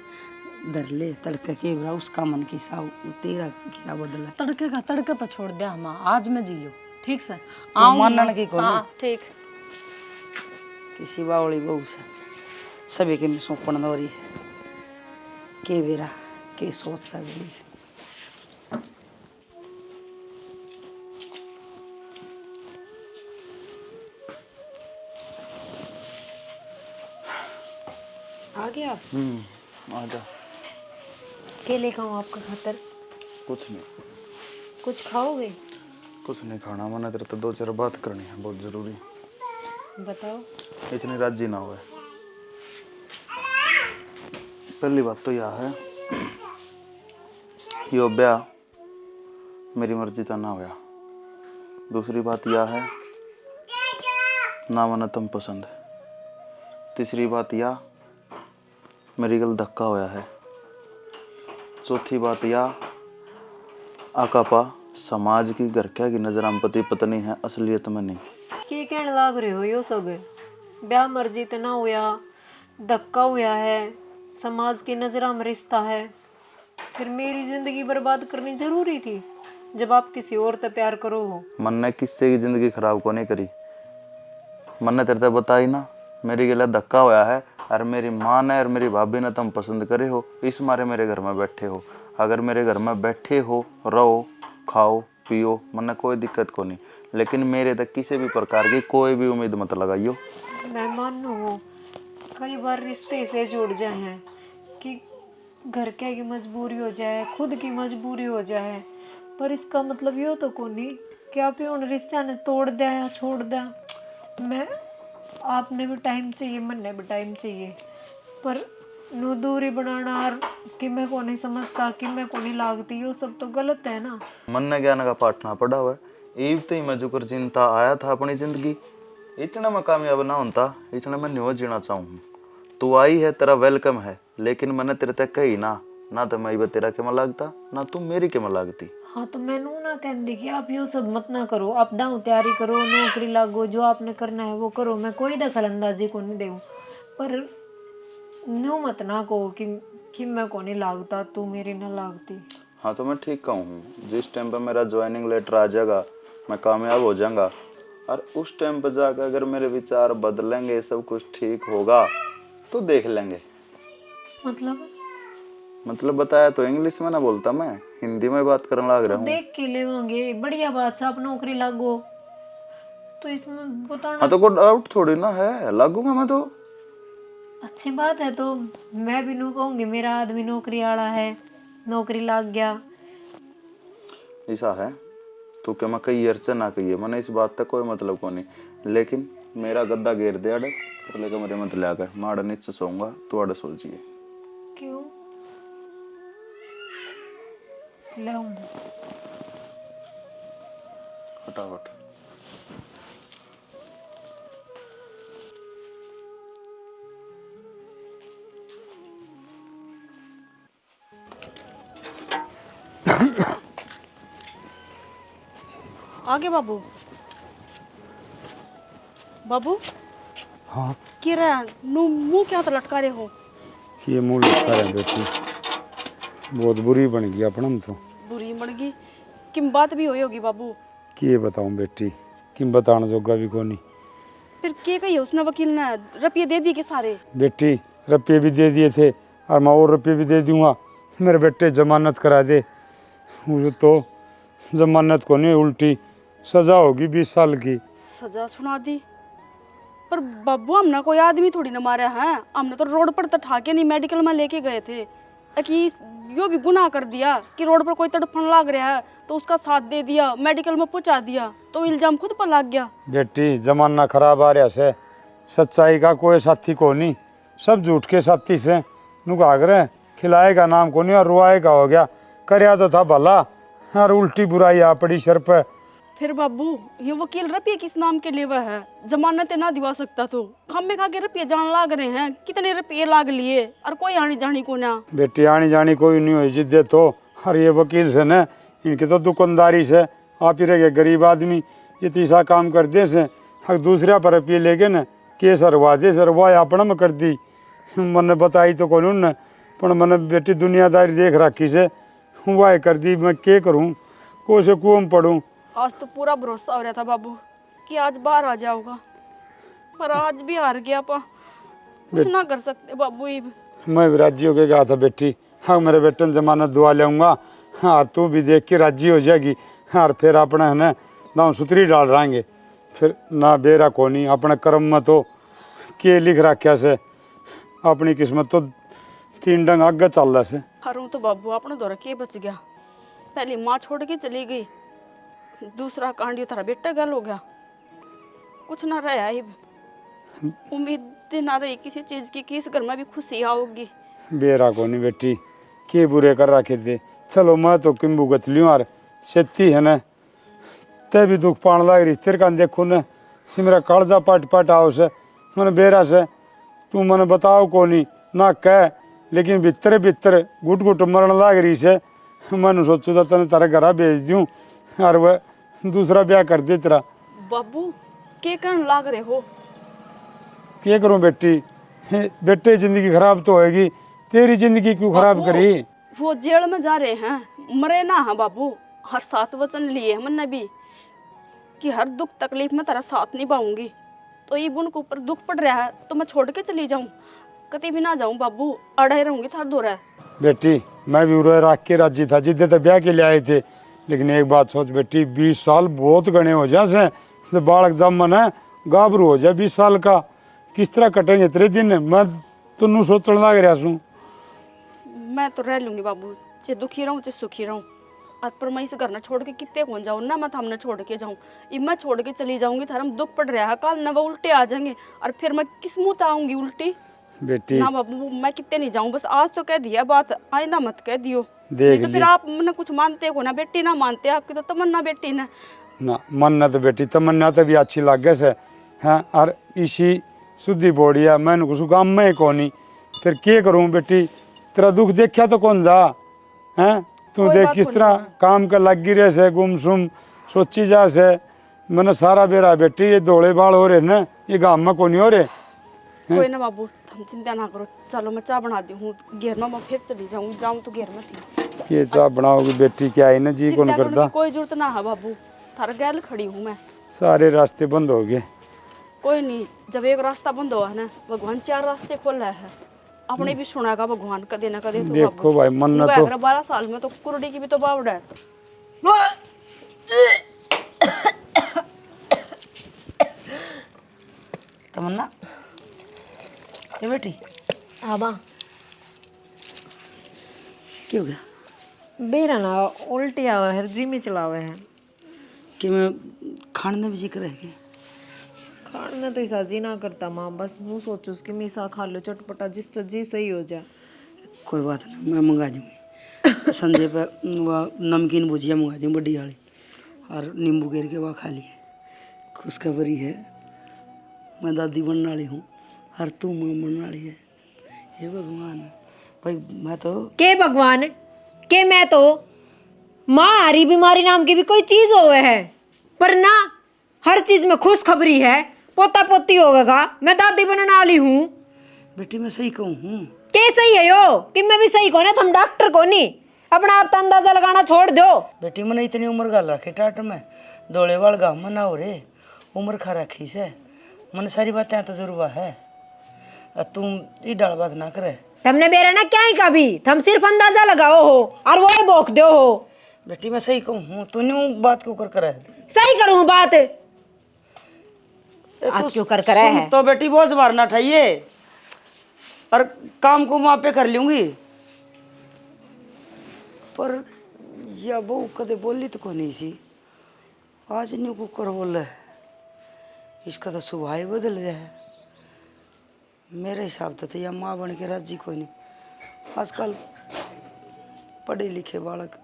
धर ले तड़के के बरा उसका मन की सा तेरा किसा बदला तड़के का तड़के पर छोड़ दिया हम आज में जियो ठीक से तो मानने की कोई हाँ ठीक किसी बावली बहू से सभी के में सौंपण हो रही है के बेरा के सोच सकती आ गया आप आजा के लेकर आऊँ आपका खातर कुछ नहीं कुछ खाओगे कुछ नहीं खाना मैंने तेरे तो 2-4 बात करनी है बहुत जरूरी बताओ इतनी राजी ना हुए पहली बात तो यह है यो ब्याह मेरी मर्जी का ना होया दूसरी बात यह है ना मना तुम पसंद है तीसरी बात यह मेरी गल धक्का होया है चौथी बात यह आकापा समाज की घर क्या की नजर हम पति पत्नी है असलियत में नहीं के कहने लाग रहे हो यो सब ब्याह मर्जी तो ना होया धक्का होया है समाज की नजर में रिश्ता है फिर मेरी जिंदगी बर्बाद करनी जरूरी थी जब आप किसी और से प्यार करो हो मन ने किससे की जिंदगी खराब को नहीं करी मन ने तेरे बताई ना मेरी गला धक्का होया है और मेरी माँ ने और मेरी भाभी ने तुम पसंद करे हो इस मारे मेरे घर में बैठे हो अगर मेरे घर में बैठे हो रहो खाओ पियो मन कोई दिक्कत को नहीं लेकिन मेरे तक किसी भी प्रकार की कोई भी उम्मीद मत लगाइयो मैं मानू हूँ कई बार रिश्ते से जुड़ जाए हैं कि घर के की मजबूरी हो जाए खुद की मजबूरी हो जाए पर इसका मतलब ये तो को नहीं कि आप ये उन रिश्ते ने तोड़ दिया या छोड़ दिया मैं आपने भी टाइम चाहिए मैंने भी टाइम चाहिए पर नो दूरी बनाना और कि मैं को नहीं समझता कि मैं को नहीं लागती ये सब तो गलत है ना मन ने ज्ञान का पाठना पड़ा हुआ है ईब तो ही मैं जुकर चिंता आया था अपनी जिंदगी इतना मैं कामयाब ना होता इतना मैं न्यू जीना चाहूँ तू आई है तेरा वेलकम है लेकिन मैंने तेरे तक कही ना तो मैं तेरा के में लागता ना तू मेरी के में लागती हाँ तो मैनू ना कहती कि आप ये सब मत ना करो आप दाऊ तैयारी करो नौकरी लागो जो आपने करना है वो करो मैं कोई दखल अंदाजी को नहीं दूँ पर न्यू मत ना कहो कि मैं को नहीं लागता तू मेरी ना लागती हाँ तो मैं ठीक कहूँ जिस टाइम पर मेरा ज्वाइनिंग लेटर आ जाएगा मैं कामयाब हो जाऊंगा और उस टाइम पर जाकर अगर मेरे विचार बदलेंगे सब कुछ ठीक होगा तो देख लेंगे मतलब बताया तो इंग्लिश में ना बोलता मैं हिंदी में बात करने लग रहा हूँ देख के लेवांगे बढ़िया बात से आप नौकरी लागो तो इसमें बताना हाँ तो कोई डाउट थोड़ी ना है लागूंगा मैं तो अच्छी बात है तो मैं भी नू कहूंगी मेरा आदमी नौकरी वाला है नौकरी लाग गया ऐसा है तो क्या मैं कही अर्च ना कही है, मैंने इस बात तक कोई मतलब को नहीं, लेकिन मेरा गद्दा घेर दे अड़ तो लेकर मेरे मत ले आकर मैं अड़ नीचे सोऊंगा, तू अड़ सोचिए। क्यों लाऊं? फटाफट। आगे बाबू। बाबू हाँ क्या रहा मुंह क्या तो लटका रहे हो? ये मुँह लटका है बेटी, बहुत बुरी बन गई अपना तो। बुरी मर गई किम बात भी हुई होगी बाबू? कि बताऊं बेटी, किम बताने जोगा भी को नहीं। फिर क्या कही उसने वकील ने? रुपये दे दिए के सारे? बेटी रुपये भी दे दिए थे और मैं और रुपये भी दे दूंगा, मेरे बेटे जमानत करा दे। मुझे तो जमानत को नहीं, उल्टी सज़ा होगी 20 साल की। सजा सुना दी? पर बाबू हमने कोई आदमी थोड़ी ना मारा है, हमने तो रोड पर तठा के नहीं मेडिकल में लेके गए थे कि यो भी गुनाह कर दिया कि रोड पर कोई तड़फन लाग रहा है तो उसका साथ दे दिया, मेडिकल में पहुंचा दिया, तो इल्जाम खुद पर लग गया। बेटी जमाना खराब आ रहा से, सच्चाई का कोई साथी को नहीं, सब झूठ के साथी से नुकागर खिलाएगा नाम को नहीं और रुआएगा हो गया। करया तो था भला और उल्टी बुराई आ पड़ी सर पे। फिर बाबू ये वकील रुपये किस नाम के लिए वह है? जमानत ना दिवा सकता तो खम्बे खा के रुपये जान लाग रहे हैं, कितने रुपये लाग लिए और कोई आनी जानी को ना। बेटी आनी जानी कोई नहीं हुई जिद्दे तो, और ये वकील से न इनकी तो दुकानदारी से आप ही रह गए गरीब आदमी, ये तीसरा काम कर दे से और दूसरा पर रुपये लेके न केस हरवा दे सरवा अपना में कर दी। मैंने बताई तो कौन उन पर मैंने बेटी दुनियादारी देख रखी से वाह कर दी। मैं क्या करूँ, को से कुओं में पढ़ूँ। आज तो पूरा भरोसा हो रहा था बाबू कि आज बाहर आ जाओगा, पर आज भी हार गया पा, कुछ ना कर सकते बाबू। ये मैं भी राजी होके गया था बेटी, हाँ मेरे बेटे ने जमानत दुआ लेऊंगा, हाँ तू भी देख के राजी हो जाएगी, हाँ फिर अपना है ना दाँव सुतरी डाल रहेंगे। फिर ना बेरा को नहीं, अपने कर्म में तो के लिख रखा से, अपनी किस्मत तो 3 डंग आगे चल रहा से। हरू तो बाबू अपने दौरा के बच गया, पहले माँ छोड़ के चली गई, दूसरा कांड थारा बेटा गल हो गया, कुछ ना रहा है। उम्मीद ना रही किसी चीज की कि इस घर में भी खुशी आओगी। बेरा को नहीं बेटी, के बुरे कर रखे थे। चलो मैं तो किम भुगत लियूँ यार, सत्ती है न ते भी दुख पान लग रही तेरे का देखो न, मेरा कालजा पट पट आओ से मैंने बेरा से तू मैंने बताओ को नहीं ना कह, लेकिन भीतर भीतर घुट घुट मरण लग रही से। मैंने सोचो था तेने तारे घर भेज दूँ और वह दूसरा ब्याह कर दे तेरा। बाबू के कहने लाग रहे हो? क्या करूं बेटी, बेटे जिंदगी खराब तो होएगी, तेरी जिंदगी क्यों खराब बाबू, करी? वो जेल में जा रहे हैं, मरे ना है बाबू। हर 7 वचन लिए हैं मैंने भी कि हर दुख तकलीफ में तेरा साथ निभाऊंगी, तो ये उनके ऊपर दुख पड़ रहा है तो मैं छोड़ के चली जाऊं? कभी भी ना जाऊं बाबू, अड़े रहूंगी थार दो रहा। बेटी मैं भी उरे रख के राजी था जिद्दे तो ब्याह के लिए आए थे, लेकिन एक बात सोच बेटी 20 साल बहुत गणे हो जाए से, जब बालक जमन है गाभरू हो जाए 20 साल का, किस तरह कटेंगे इतने दिन? मैं तुनू सोचने लग रहा हूँ। मैं तो रह लूंगी बाबू, चाहे दुखी रहूं चाहे सुखी रहूं, और पर मैं इस घर ना छोड़ के कितने कौन जाऊँ ना, मैं थामने छोड़ के जाऊँ? मैं छोड़ के चली जाऊंगी, थारा में दुख पड़ रहा है, कल न वो उल्टे आ जाएंगे और फिर मैं किस मुँह आऊंगी उल्टी? बेटी ना बाबू मैं कितने नहीं जाऊँ, बस आज तो कह दिया बात, आइंदा मत कह दियो। देख नहीं तो फिर आप मैंने कुछ मानते हो ना, बेटी ना मानते, आपकी तो तमन्ना बेटी ने ना मन्नत बेटी तमन्ना तो भी अच्छी लागे से हैं, और इसी शुद्धि बोड़िया मैंने कुछ काम में को नहीं, फिर क्या करूँ बेटी? तेरा दुख देखा तो कौन जा हैं, तू कोई देख बात किस को तरह नहीं। काम का लगी रहे से, गुमसुम सोची जा से। मैंने सारा बेरा बेटी ये धोले बाल हो रहे ना, ये गाँव में को नहीं हो रहे। कोई ना बाबू, हम चिंता ना करो, चलो मैं चाय बना दी हूँ, घेर में मैं फिर चली जाऊँ तो घेर में थी। ये चाह बनाओगी बेटी, क्या है ना जी कौन चिंता करने करता, की कोई जरूरत ना है बाबू, थारा गैल खड़ी हूँ मैं। सारे रास्ते बंद हो गए। कोई नहीं, जब एक रास्ता बंद हुआ है ना, भगवान 4 रास्ते खोल रहा है, अपने भी सुनागा भगवान कदे ना कदे। तो देखो भाई मन उनका तो 12 साल में तो कुरडी की भी तो बावड़ा है। तमन्ना ये बेटी आबा क्या हो गया? बेरा ना उल्टी आवा है, जिमी चलावे है। कि मैं खाने भी जिक्र है कि खाना तो साजी ना करता माँ, बस मुँह सोचो उसकी मीसा खा लो चटपटा जिस जी सही हो जाए। कोई बात नहीं, मैं मंगा दूँगी। संजय पे वह नमकीन भुजिया मंगा दूँ बड़ी वाली, और नींबू गिर के वह खा लिए। खुशखबरी है, मैं दादी बनने वाली हूँ और तू माँ बनने वाली है। हे भगवान भाई, मैं तो के भगवान के मैं तो माँ हरी बीमारी नाम की भी कोई चीज होवे है, पर ना हर चीज में खुशखबरी है। पोता पोती होवेगा, मैं दादी बनने वाली हूँ। बेटी मैं सही कहूँ हूँ। के सही है यो कि मैं भी सही कोने, तुम डॉक्टर को नहीं अपना आप तो अंदाजा लगाना छोड़ दो। बेटी मैंने इतनी उम्र गाल रखी टाट में, दौड़े वाल गाँव में ना हो रे, उम्र खा रखी से मैंने सारी बातें तजुर्बा है। और तुम ये डाल बात ना करे। तुमने मेरा ना क्या ही कभी, तुम सिर्फ अंदाजा लगाओ हो और वो ही बोक दो हो। बेटी मैं सही कहूँ हूँ, तूने बात क्यों कर करे? सही करूँ बात आज क्यों कर करे है? तो बेटी बोझ मारना चाहिए और काम को वहाँ पे कर लूंगी, पर या बहू कदे बोली तो को नहीं सी, आज न्यू कुकर बोल रहा, इसका तो स्वभाव ही बदल जाए। मेरे हिसाब से या माँ बन के राजी कोई नहीं। आजकल पढ़े लिखे बालक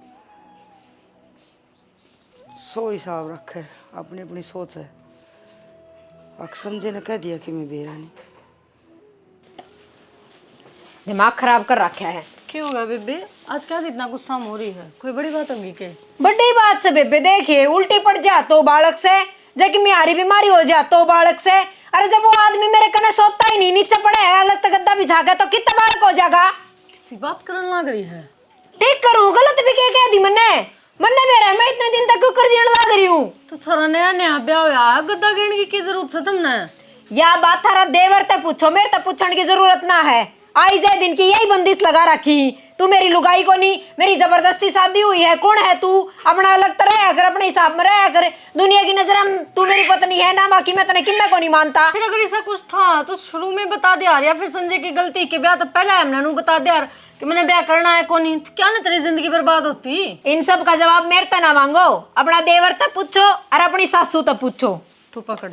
सो हिसाब रखे, अपनी अपनी सोच है। संजय ने कह दिया कि मैं बेरा नहीं। दिमाग खराब कर रखा है। क्यों होगा बेबे, आज क्या इतना गुस्सा हो रही है? कोई बड़ी बात होगी के? बड़ी बात से बेबे, देखिए उल्टी पड़ जा तो बालक से, जबकि म्यारी बीमारी हो जा तो बालक से। अरे जब वो आदमी मेरे कने सोता ही नहीं, नीचे पड़े है अलग गद्दा बिछा के, तो कितना बालक हो जाएगा? किसी बात करने लग रही है। ठीक करूँ, गलत भी क्या कह दी मन्ने मेरा, मैं इतने दिन तक क्यों कर जीण लग रही हूँ? तो थोड़ा नया नया ब्याह हुआ, गद्दा गिरने की जरूरत है तुमने? या बात थारा देवर ते पूछो, मेरे ते पूछने की जरूरत ना है। आई जे दिन की यही बंदिश लगा रखी, तू मेरी लुगाई को नहीं, मेरी जबरदस्ती शादी हुई है। कौन है तू? अपना अलग तरह अगर अपने हिसाब में रहा कर, दुनिया की नजर हम तू मेरी पत्नी है ना, बाकी मैं तने किन्ना को नहीं मानता। फिर अगर ऐसा कुछ था तो शुरू में बता दे यार, या फिर संजय की गलती के ब्याह तो पहले हमने नू बता दे यार कि मैंने ब्याह करना है को नहीं, तो क्या ना तेरी जिंदगी बर्बाद होती। इन सब का जवाब मेरे ते ना मांगो, अपना देवर ते पूछो और अपनी सासू ते पूछो। तू पकड़,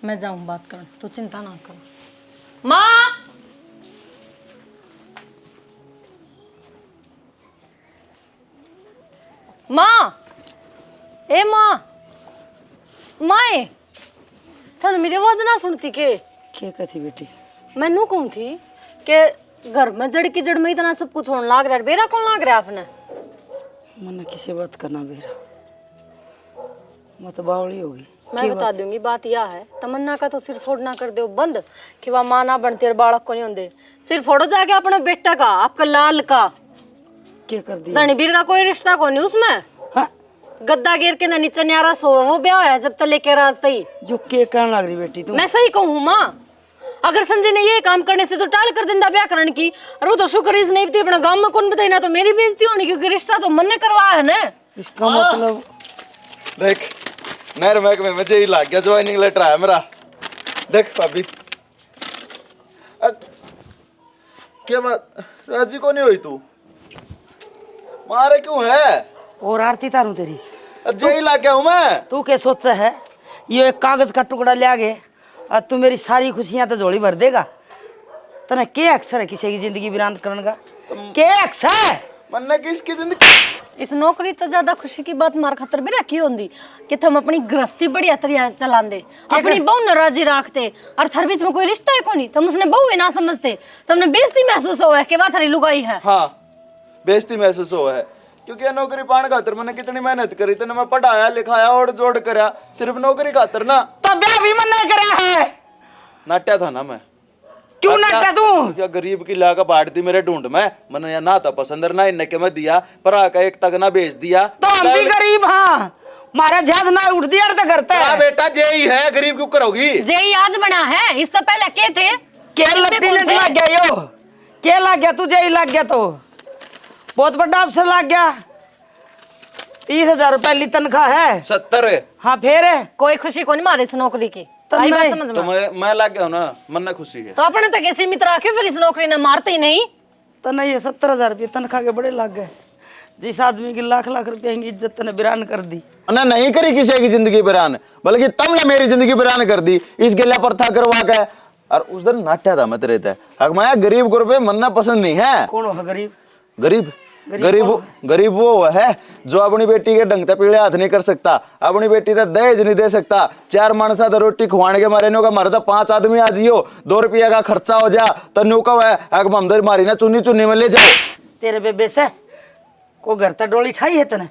मैं जाऊं बात कर, तू चिंता ना कर। माँ, माँ, ए माँ, माए थाने मेरी आवाज ना सुनती के? क्या कहती बेटी? मैं नू कहूँ थी कि घर में जड़ की जड़ में इतना सब कुछ होने लाग रहा है, बेरा कौन लाग रहा है आपने? मन किसी बात करना बेरा, मैं तो बावली होगी। मैं बता दूंगी, बात यह है तमन्ना का तो सिर फोड़ना कर दो बंद, कि वह माँ ना बनती और बालक को नहीं होंगे। सिर फोड़ो जाके अपने बेटा का, आपका लाल का। क्या कर दिया? रणबीर का कोई रिश्ता को नहीं उसमें। हाँ? गद्दा गिर के ना नीचे न्यारा सो, वो ब्याह है जब तक लेके राज तई। जो के कहने लग रही बेटी तू? मैं सही कहूँ माँ, अगर संजय ने ये काम करने से तो टाल कर देंदा ब्याह करने की, और वो तो शुक्र इस नहीं थी अपना गांव में कौन बताई ना, तो मेरी बेइज्जती होनी, क्योंकि रिश्ता तो मन ने करवाया है ना। इसका मतलब देख नहर महकमे में ही लग गया, ज्वाइनिंग लेटर आया मेरा। देख भाभी, क्या बात राजी को नहीं हुई तू? मारे क्यों है? और आरती तारू तेरी जेल ला गया हूं मैं। तू क्या सोचा है? ये एक कागज का टुकड़ा ले आगे और तू मेरी सारी खुशियां तो झोली भर देगा? तने के अक्सर है किसी की जिंदगी वीरान करने का? के अक्सर मन्ने किसकी जिंदगी? इस नौकरी तो ज्यादा खुशी की बात मार खतर भी रखी होंगी कि तुम अपनी गृहस्थी बढ़िया तरिया चलांदे, अपनी बहू न राजी रखते, और थर बीच में कोई रिश्ता है को नहीं, तुम उसने बहू है ना समझते, तुमने बेइज्जती महसूस हो है कि वह थारी लुगाई है। हाँ बेइज्जती महसूस हुआ है, क्योंकि नौकरी पाने खातर मैंने कितनी मेहनत करी, तेने मैं पढ़ाया लिखाया और जोड़ करया, सिर्फ नौकरी खातर ना। तो ब्याह भी मन नहीं करा है। नाट्या था ना मैं। क्यों नाट्या तू? क्या गरीब की लाका बांट दी मेरे ढूंढ में, मैंने या ना तो पसंद ना इन्ने के मैं दिया, पर आका एक तक ना बेच दिया। तो हम भी गरीब, हाँ मारा जहाज ना उठ दिया तो करता है। बेटा जेई है, गरीब क्यों करोगी? जेई आज बना है, इससे पहले के थे? के लट्टी लट लग गया यो? के लग गया तुझे? ही लग गया तो बहुत बड़ा अफसर लग गया। 30,000 पहली तनख्वाह है। 70। हाँ फिर कोई खुशी को नहीं मारे इस नौकरी की, तो आई बात नहीं। समझ तो में? मैं लग गया हूं ना, मन खुशी है। तो अपने तक ऐसे मित्र रखे, फिर इस नौकरी ने मारते ही नहीं। तो नहीं, 70,000 रुपये तनख्वाह के बड़े लग गए। जिस आदमी की लाख लाख रुपए की इज्जत ने बिरान कर दी। ना नहीं करी किसी की जिंदगी बयान, बल्कि तुमने मेरी जिंदगी बयान कर दी इस गिला पर था करवा के। और उस दिन नाट्या था मत रहता है मैं गरीब गुरबे मनना पसंद नहीं है। कौन हो गरीब? गरीब गरीब वो है जो अपनी बेटी के ढंग से पीले हाथ नहीं कर सकता, अपनी बेटी से दहेज नहीं दे सकता। 4 मानसा तो रोटी खुआने के मारे का मरदा 5 आदमी आ जियो, 2 रुपया का खर्चा हो जा तो न्यू का है मारी ना चुन्नी चुन्नी में ले जाओ। तेरे बेबे से को घर तक डोली ठाई है तने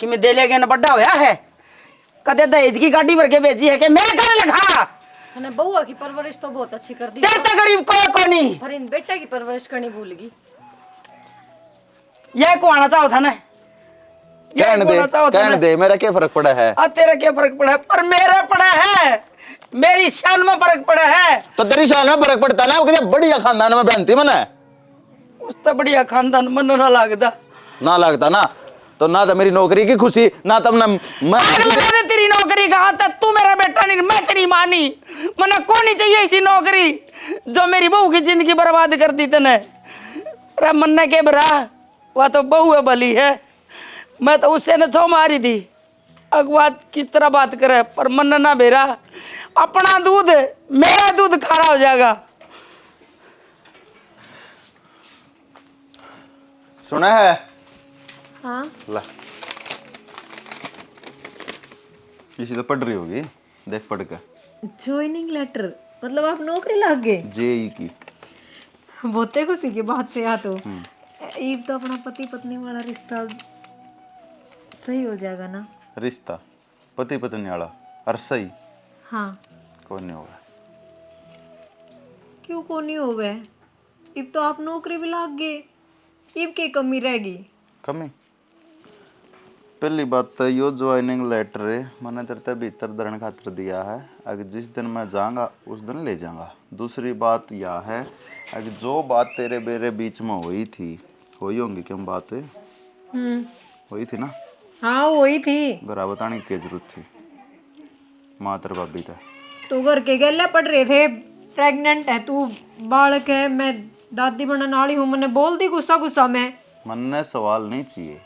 कि मैं दे ले गया बड्डा होया है, कदे दहेज की गाड़ी भर के भेजी है कि मैं कर लखा। मैंने बउआ की परवरिश तो बहुत अच्छी कर दी, तेरे तक गरीब को नहीं, पर इन बेटा की परवरिश करनी भूल गई। यह को आना चाहो था ना, कहने दे मेरा क्या फर्क पड़ा है? तेरा क्या फर्क पड़ा है? पर मेरा पड़ा है, मेरी शान में फर्क पड़ा है। तो तेरी शान में फर्क पड़ता ना, बढ़िया खानदान में बहनती मन है, उस तो बढ़िया खानदान मन ना लगता ना तो ना तो मेरी नौकरी की खुशी ना तब ना मैं तेरी नौकरी कहा था। तू मेरा बेटा नहीं, मैं तेरी मां नहीं। मना को नहीं चाहिए ऐसी नौकरी जो मेरी बहू की जिंदगी बर्बाद कर दी तने। अरे मन्ना के बरा वह तो बहू है भली है, मैं तो उससे न छो मारी थी। अगवाद किस तरह बात करे, पर मन ना बेरा अपना दूध मेरा दूध खारा हो जाएगा। सुना है? हाँ ला इसी तो पढ़ रही होगी, देख पढ़ के। ज्वाइनिंग लेटर मतलब आप नौकरी लग गए? जेई की। बहुते खुशी की बात से आ तो ईब तो अपना पति पत्नी वाला रिश्ता सही हो जाएगा ना? रिश्ता पति पत्नी वाला और सही? हाँ। कौन नहीं होगा? क्यों को नहीं हो गए? इब तो आप नौकरी भी लग गए, इब की कमी रहेगी? कमी पहली बात तो यो ज्वाइनिंग लेटर मैंने तेरे भीतर धरण खातर दिया है, अगर जिस दिन मैं जाऊंगा उस दिन ले जाऊंगा। दूसरी बात यह है अगर जो बात तेरे मेरे बीच में हुई थी, हुई होंगी क्यों बात हुई थी ना? हाँ वही थी। घर बताने की जरूरत थी? मातर भाभी था तो घर के गले पड़ रहे थे, प्रेग्नेंट है तू, बालक है, मैं दादी बनने वाली हूँ, मैंने बोल दी गुस्सा में। मन सवाल नहीं चाहिए,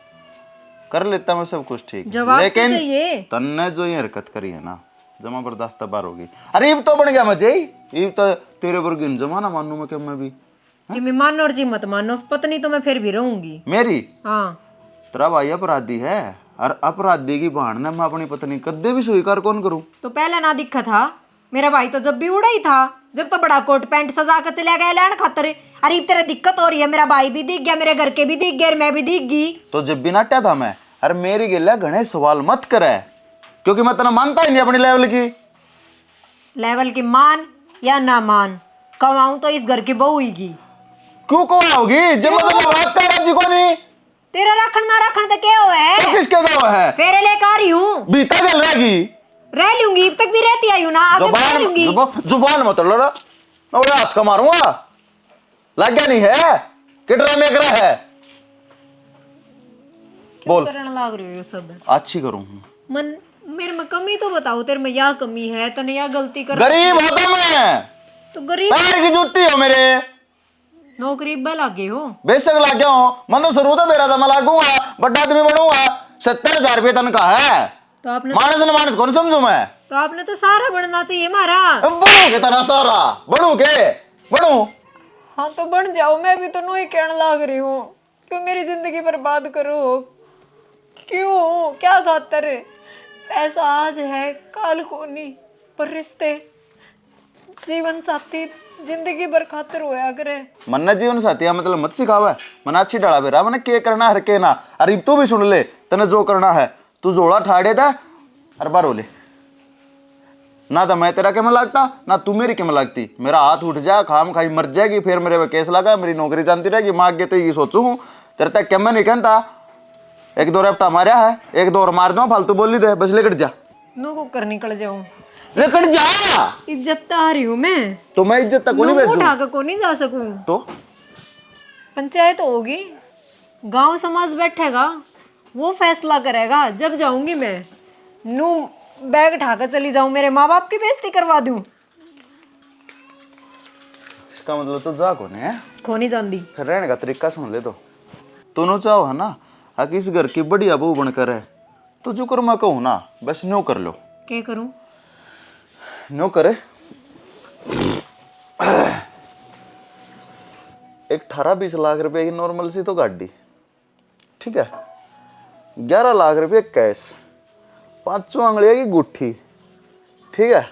कर लेता मैं सब कुछ ठीक, जवाब लेकिन तो चाहिए। तन्ने जो ये हरकत करी है ना जमा बर्दाश्त बार होगी। अरे इब तो बन गया मजे, इब तो तेरे पर गिन जमा ना मानू मैं, क्यों मैं भी कि मैं मानो और जी मत मानो, पत्नी तो मैं फिर भी रहूंगी मेरी। हाँ तेरा भाई अपराधी है और अपराधी की बहाने मैं अपनी पत्नी कदे भी स्वीकार कौन करूं? तो पहले ना दिखा था, मेरा भाई तो जब भी उड़ा ही था, जब तो बड़ा कोट पैंट सजा कर चला गया लैंड खातर। अरे तेरे दिक्कत हो रही है, मेरा भाई भी दिख गया, मेरे घर के भी दिख गए, मैं भी दिख गई। तो जब भी नाट्या था मैं, अरे मेरी गिल्ला घने सवाल मत करे, क्योंकि मैं तना मानता ही नहीं अपनी लेवल की मान या ना मान, कमाऊं तो इस घर की बहू ही की। क्यों कौन होगी जब मतलब बात कर रहा जी को नहीं? तेरा रखन ना रखन तो क्या हुआ है? तो किसके दवा है? फेरे लेकर आ रही हूँ, बीता चल रहेगी, रह लूंगी, अब तक भी रहती आई हूँ ना, आगे भी रह लूंगी। जुबान मत लड़ा, मैं हाथ का मारूंगा, लग गया नहीं है कि ड्रामे कर रहा है? बोल करने लग रही हो सब। अच्छी करूं मन मेरे में कमी तो बताओ, तेरे में या कमी है, तने या गलती कर। गरीब होता मैं, तो गरीब पैर की जूती हो मेरे, नौकरी लागे हो? बेशक लाग गया हूं, मन तो शुरू तो मेरा था, मैं लागूंगा, बड़ा आदमी बनूंगा, 70,000 रुपये तनख्वाह है, तो आपने मानस कौन समझू मैं? तो आपने तो सारा बनना चाहिए हमारा। बनू के तरह सारा बनू। हाँ तो बन जाओ, मैं भी तो नहीं कहने लग रही हूँ, क्यों मेरी जिंदगी बर्बाद करो? क्यों, क्या खातर? पैसा आज है कल को नहीं, पर रिश्ते जीवन साथी जिंदगी भर खातर होया करे। मन जीवन साथी मतलब मत सिखावा, मन अच्छी डाला बेरा, मैंने के करना हर के ना। अरे तू भी सुन ले, तने जो करना है तू जोड़ा ठाड़े था हर बार बोले ना, तो मैं तेरा क्या लगता ना तू मेरी क्या लगती। मेरा हाथ उठ जाए, खाम खाई मर जाएगी, फिर मेरे पे केस लगा, मेरी नौकरी जानती रहेगी। मैं आगे तो ये सोचू हूँ तेरे तक क्या मैं नहीं कहता, 1-2 रफ्ता मारा है, 1-2 और मार दो, फालतू बोली दे, बस लेकर जा, नो को कर निकल जाऊं, लेकर जा। इज्जत आ रही हूँ मैं, तो मैं इज्जत तक को नहीं भेजूं, उठा कर को नहीं जा सकूं। तो पंचायत होगी, गांव समाज बैठेगा, वो फैसला करेगा। जब जाऊंगी मैं नू बैग उठाकर चली जाऊं, मेरे माँ बाप की बेइज्जती करवा दूं। इसका मतलब तो जा कौन है, खो नहीं जानती। फिर रहने का तरीका सुन ले। तो दोनों चाहो है ना, आके इस घर की बढ़िया बहू बनकर है तो जो कर मैं कहूँ ना बस न्यो कर लो। क्या करूं? न्यो करे। एक 18-20 लाख रुपए की नॉर्मल सी तो गाड़ी, ठीक है, 11 लाख रुपए कैश, 5 आंगलिया की गुट्ठी, ठीक है।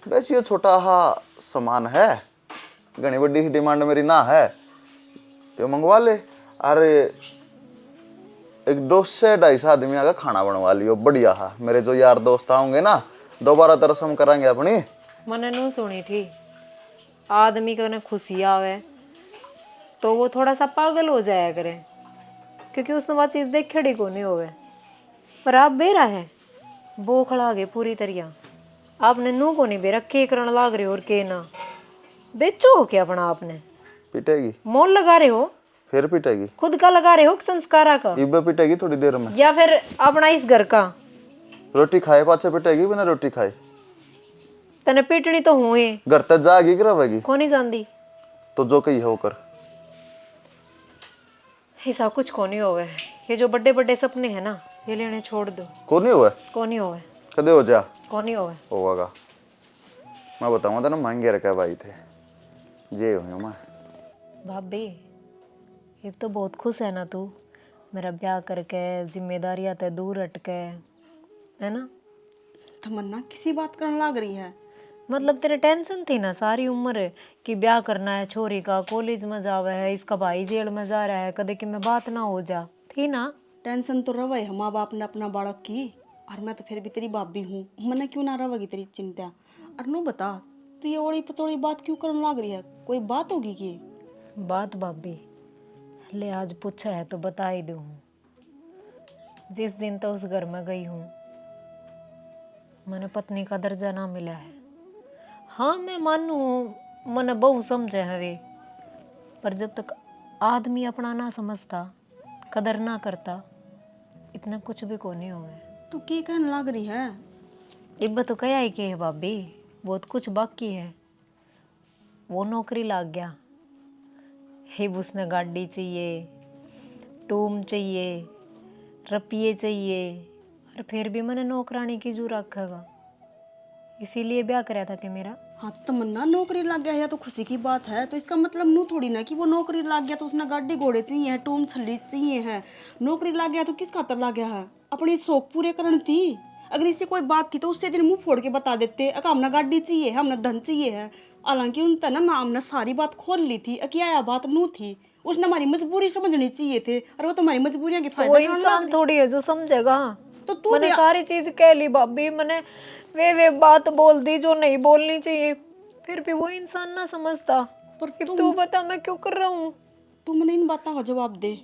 बस ये छोटा हा सामान है, घनी बड़ी डिमांड मेरी ना है, ये मंगवा ले। अरे एक 200-250 आदमी का खाना बनवा लियो बढ़िया हा। मेरे जो यार दोस्त आऊंगे ना दोबारा तो रस्म करांगे अपनी। मैंने नू सुनी थी आदमी को ना खुशी आवे तो वो थोड़ा सा पागल हो जाया करे, क्योंकि उसने वो चीज़ देखी को नहीं होवे। पर आप बेरा है बोखड़ा गए पूरी तरह, आपने नू को नहीं बेरा के करने लाग रहे हो और के ना बेचो हो क्या अपना आपने? पिटेगी? मोल लगा रहे हो? फिर पिटेगी? खुद का लगा रहे हो कि संस्कारा का? इब्बे पिटेगी थोड़ी देर में। या फिर अपना इस घर का? रोटी खाए पाछे पिटेगी बिना रोटी खाए? तने पीटनी तो हुई घर तक जाएगी कि रहेगी? को नहीं जानती तो जो कही है वो कर। ऐसा कुछ को नहीं होवे। ये जो बड़े बड़े सपने हैं ना ये लेने छोड़ दो। को नहीं हुआ? को नहीं होवे। कदे हो जा? को नहीं होवे। होगा। मैं बताऊंगा तेना महंगे रखे भाई थे ये हुई मैं। भाभी ये तो बहुत खुश है ना तू मेरा ब्याह करके जिम्मेदारियां ते दूर हटके, है ना? तमन्ना किसी बात करने लग रही है? मतलब तेरे टेंशन थी ना सारी उम्र कि ब्याह करना है छोरी का, कॉलेज में जावे है, इसका भाई जेल में जा रहा है, कदे कि मैं बात ना हो जा, थी ना? टेंशन तो रवे है माँ बाप ने अपना बालक की, और मैं तो फिर भी तेरी बाप भी हूँ, मैंने क्यों ना रवेगी तेरी चिंता। और नो बता तू ये ओड़ी पचोड़ी बात क्यों करने लग रही है? कोई बात होगी कि? बात भाभी ले आज पूछा है तो बता ही दूँ। जिस दिन तो उस घर में गई हूँ मैंने पत्नी का दर्जा ना मिला है। हाँ मैं मानू मैंने बहु समझे है वे, पर जब तक आदमी अपना ना समझता कदर ना करता इतना कुछ भी को नहीं हुए। तू क्या कहने लग रही है? इब्बा तो कया ही के है भाभी, बहुत कुछ बाकी है। वो नौकरी लाग गया, हिब उसने गाड़ी चाहिए, टूम चाहिए, रुपये चाहिए, और फिर भी मैंने नौकरानी की जू रखेगा, इसीलिए ब्याह कराया था कि मेरा। हाँ तो तमन्ना नौकरी लग गया है तो खुशी की बात है, तो इसका मतलब नू थोड़ी ना कि वो नौकरी लग गया तो उसने गाड़ी घोड़े चाहिए है, टूम छल्ली चाहिए है। नौकरी लग गया तो किस खातर लग गया है? अपनी शौक पूरे करनी थी। अगर इससे कोई बात थी तो उससे दिन मुंह फोड़ के बता देते कि हमने गाड़ी चाहिए है, हमने धन चाहिए है। हालांकि उन ना मैं हमने सारी बात खोल ली थी, क्या बात नू थी, उसने हमारी मजबूरी समझनी चाहिए थे, और वो तो हमारी मजबूरियां के फायदा कोई इंसान थोड़ी है जो समझेगा। तो तू मैंने सारी चीज कह ली भाभी, मैंने वे बात बोल दी जो नहीं बोलनी चाहिए, फिर भी वो इंसान ना समझता। पर तू बता मैं क्यों कर रहा हूँ? तू मैंने इन बातों का जवाब दे।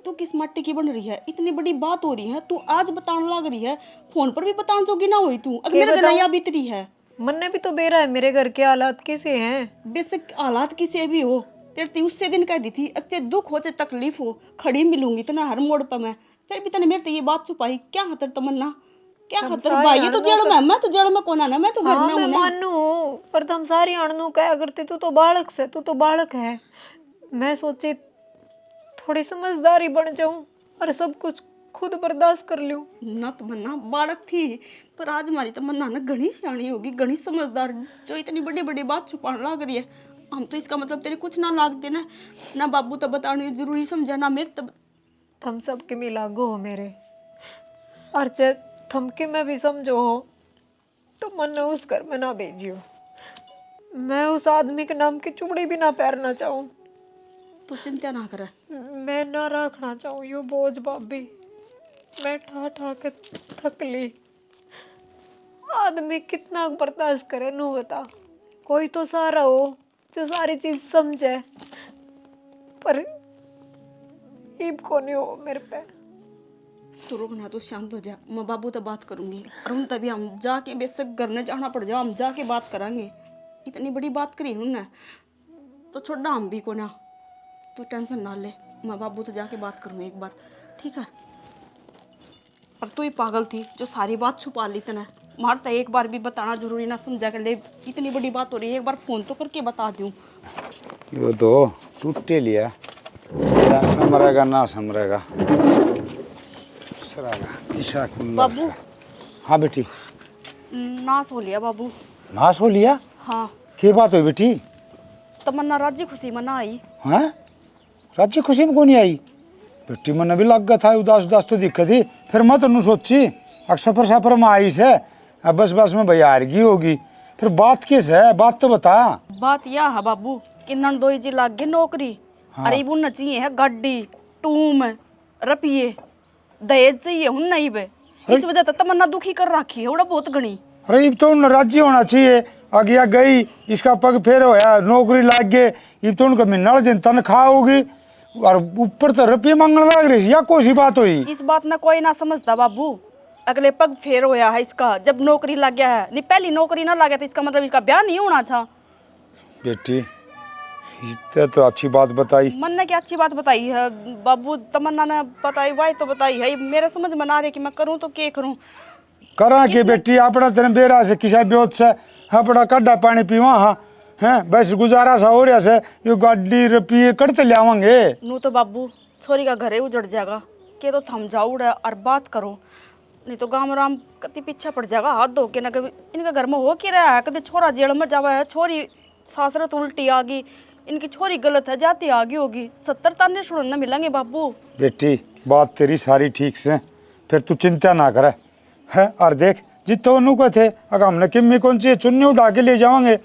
तू किस मट्टी की बन रही है? इतनी बड़ी बात हो रही है, तू आज बताने लग रही है, फोन पर भी बताने जोगी ना हुई तू। अगर मेरे गला बीतरी है, मन्ने भी तो बेरा है मेरे घर के हालात कैसे हैं। बेशक हालात किसी भी हो, तेरे उससे दिन कह दी थी अच्छे दुख हो चाहे तकलीफ हो खड़ी मिलूंगी तना हर मोड़ पर मैं, फिर भी तने मेरे तो ये बात छुपाई क्या खतर? तमन्ना क्या खतर? भाई ये तो जड़ में, मैं तो जड़ में कौन आना, मैं तो घर में हूं ना। मानू पर तुम सारी अणनु क्या करते, तू तो बालक से, तू तो बालक है। मैं सोची थोड़ी समझदारी बन जाऊं और सब कुछ खुद बर्दाश्त कर लूं। ना तमन्ना बालक थी, पर आज हमारी तमन्ना ना घनी सियाणी होगी, घनी समझदार, जो इतनी बड़ी बड़ी बात छुपाने लग रही है। हम तो इसका मतलब तेरे कुछ ना लागते ना बाबू तो बताने जरूरी समझा ना मेरे तब। थम सब के मिलागो हो मेरे, और चाहे थम के मैं भी समझो हो तो मन उस घर में ना भेजियो। मैं उस आदमी के नाम की चूड़ी भी ना पहनना चाहूँ। तू चिंता ना कर, मैं ना रखना चाहूँ यो बोझ भाभी, मैं ठा ठा के थक ली। आदमी कितना बर्दाश्त करे नू बता? कोई तो सारा हो जो सारी चीज समझे, पर ईब को नहीं हो मेरे पे। तू रुकना, तू शांत हो जा, मैं बाबू तो बात करूंगी, और उन तभी हम जाके बेशक घर में जाना पड़ जाओ, हम जाके बात करेंगे। इतनी बड़ी बात करी उन्होंने तो छोड़ा हम भी को ना, तू टेंशन ना ले, मैं बाबू तो जाके बात करूँगी एक बार, ठीक है? और तू ही पागल थी जो सारी बात छुपा ली तने, मारता एक बार भी बताना जरूरी ना समझा कर ले, इतनी बड़ी बात हो रही है, एक बार फोन तो करके बता दूँ। यो तो टूटे लिया, समरेगा ना समरेगा, बाबू हाँ बेटी, नाश हो लिया बाबू। नाश हो लिया? हाँ क्या बात हुई बेटी? तमन्ना राजी खुशी मना आई। हाँ, राज्य खुशी में कौन नहीं आई? बेटी मन भी लग गया था, उदास उदास तो दिक्कत थी। फिर मैं तेन सोची अक्सर सफर में आई से, अब बस में भैया हार गई होगी। फिर बात किस है, बात तो बता। बात यह है बाबू कि नंदोई जी लाग गए नौकरी। हाँ। अरे बुन चाहिए है गाड़ी, टूम, रुपये, दहेज चाहिए हुन नहीं बे। इस वजह से तमन्ना दुखी कर रखी है उड़ा बहुत घनी। अरे अब तो राज्य होना चाहिए, आगे गई इसका पग फेर होया, नौकरी लाग गए, अब तो उनका महीना दिन तनख्वाह होगी और ऊपर तो रुपये मांगने लग रही या कोई सी बात हुई? इस बात ना कोई ना समझता बाबू। अगले पग फेर होया है इसका जब नौकरी लग गया है। नहीं पहली नौकरी ना लगे तो इसका मतलब इसका ब्याह नहीं होना था। बेटी इतने तो अच्छी बात बताई। मन ने क्या अच्छी बात बताई है बाबू, तमन्ना ने बताई वाई तो बताई है। मेरे समझ में ना आ रही कि मैं करूँ तो क्या करूँ। करा के बेटी अपना तेन बेरा से किसा ब्योत से अपना कड्डा पानी पीवा। हाँ हैं बस गुजारा सा हो रहा से, ये गाड़ी रुपये करते लियावेंगे। नू तो बाबू छोरी का घरे उजड़ जाएगा के तो थम जाओ उड़ा और बात करो, नहीं तो गाँव राम कति पीछा पड़ जाएगा हाथ धो के। ना कभी इनके घर में हो क्या रहा है, कभी छोरा जेल में जावा है, छोरी सासरत उल्टी आ गई, इनकी छोरी गलत है जाती आगे होगी, 70 ताने सुनने मिलेंगे बाबू। बेटी बात तेरी सारी ठीक से, फिर तू चिंता ना करे है। और देख जितो नु को थे अगर हमने किम्मी कौन सी चुन्नी उठा के ले जाओगे,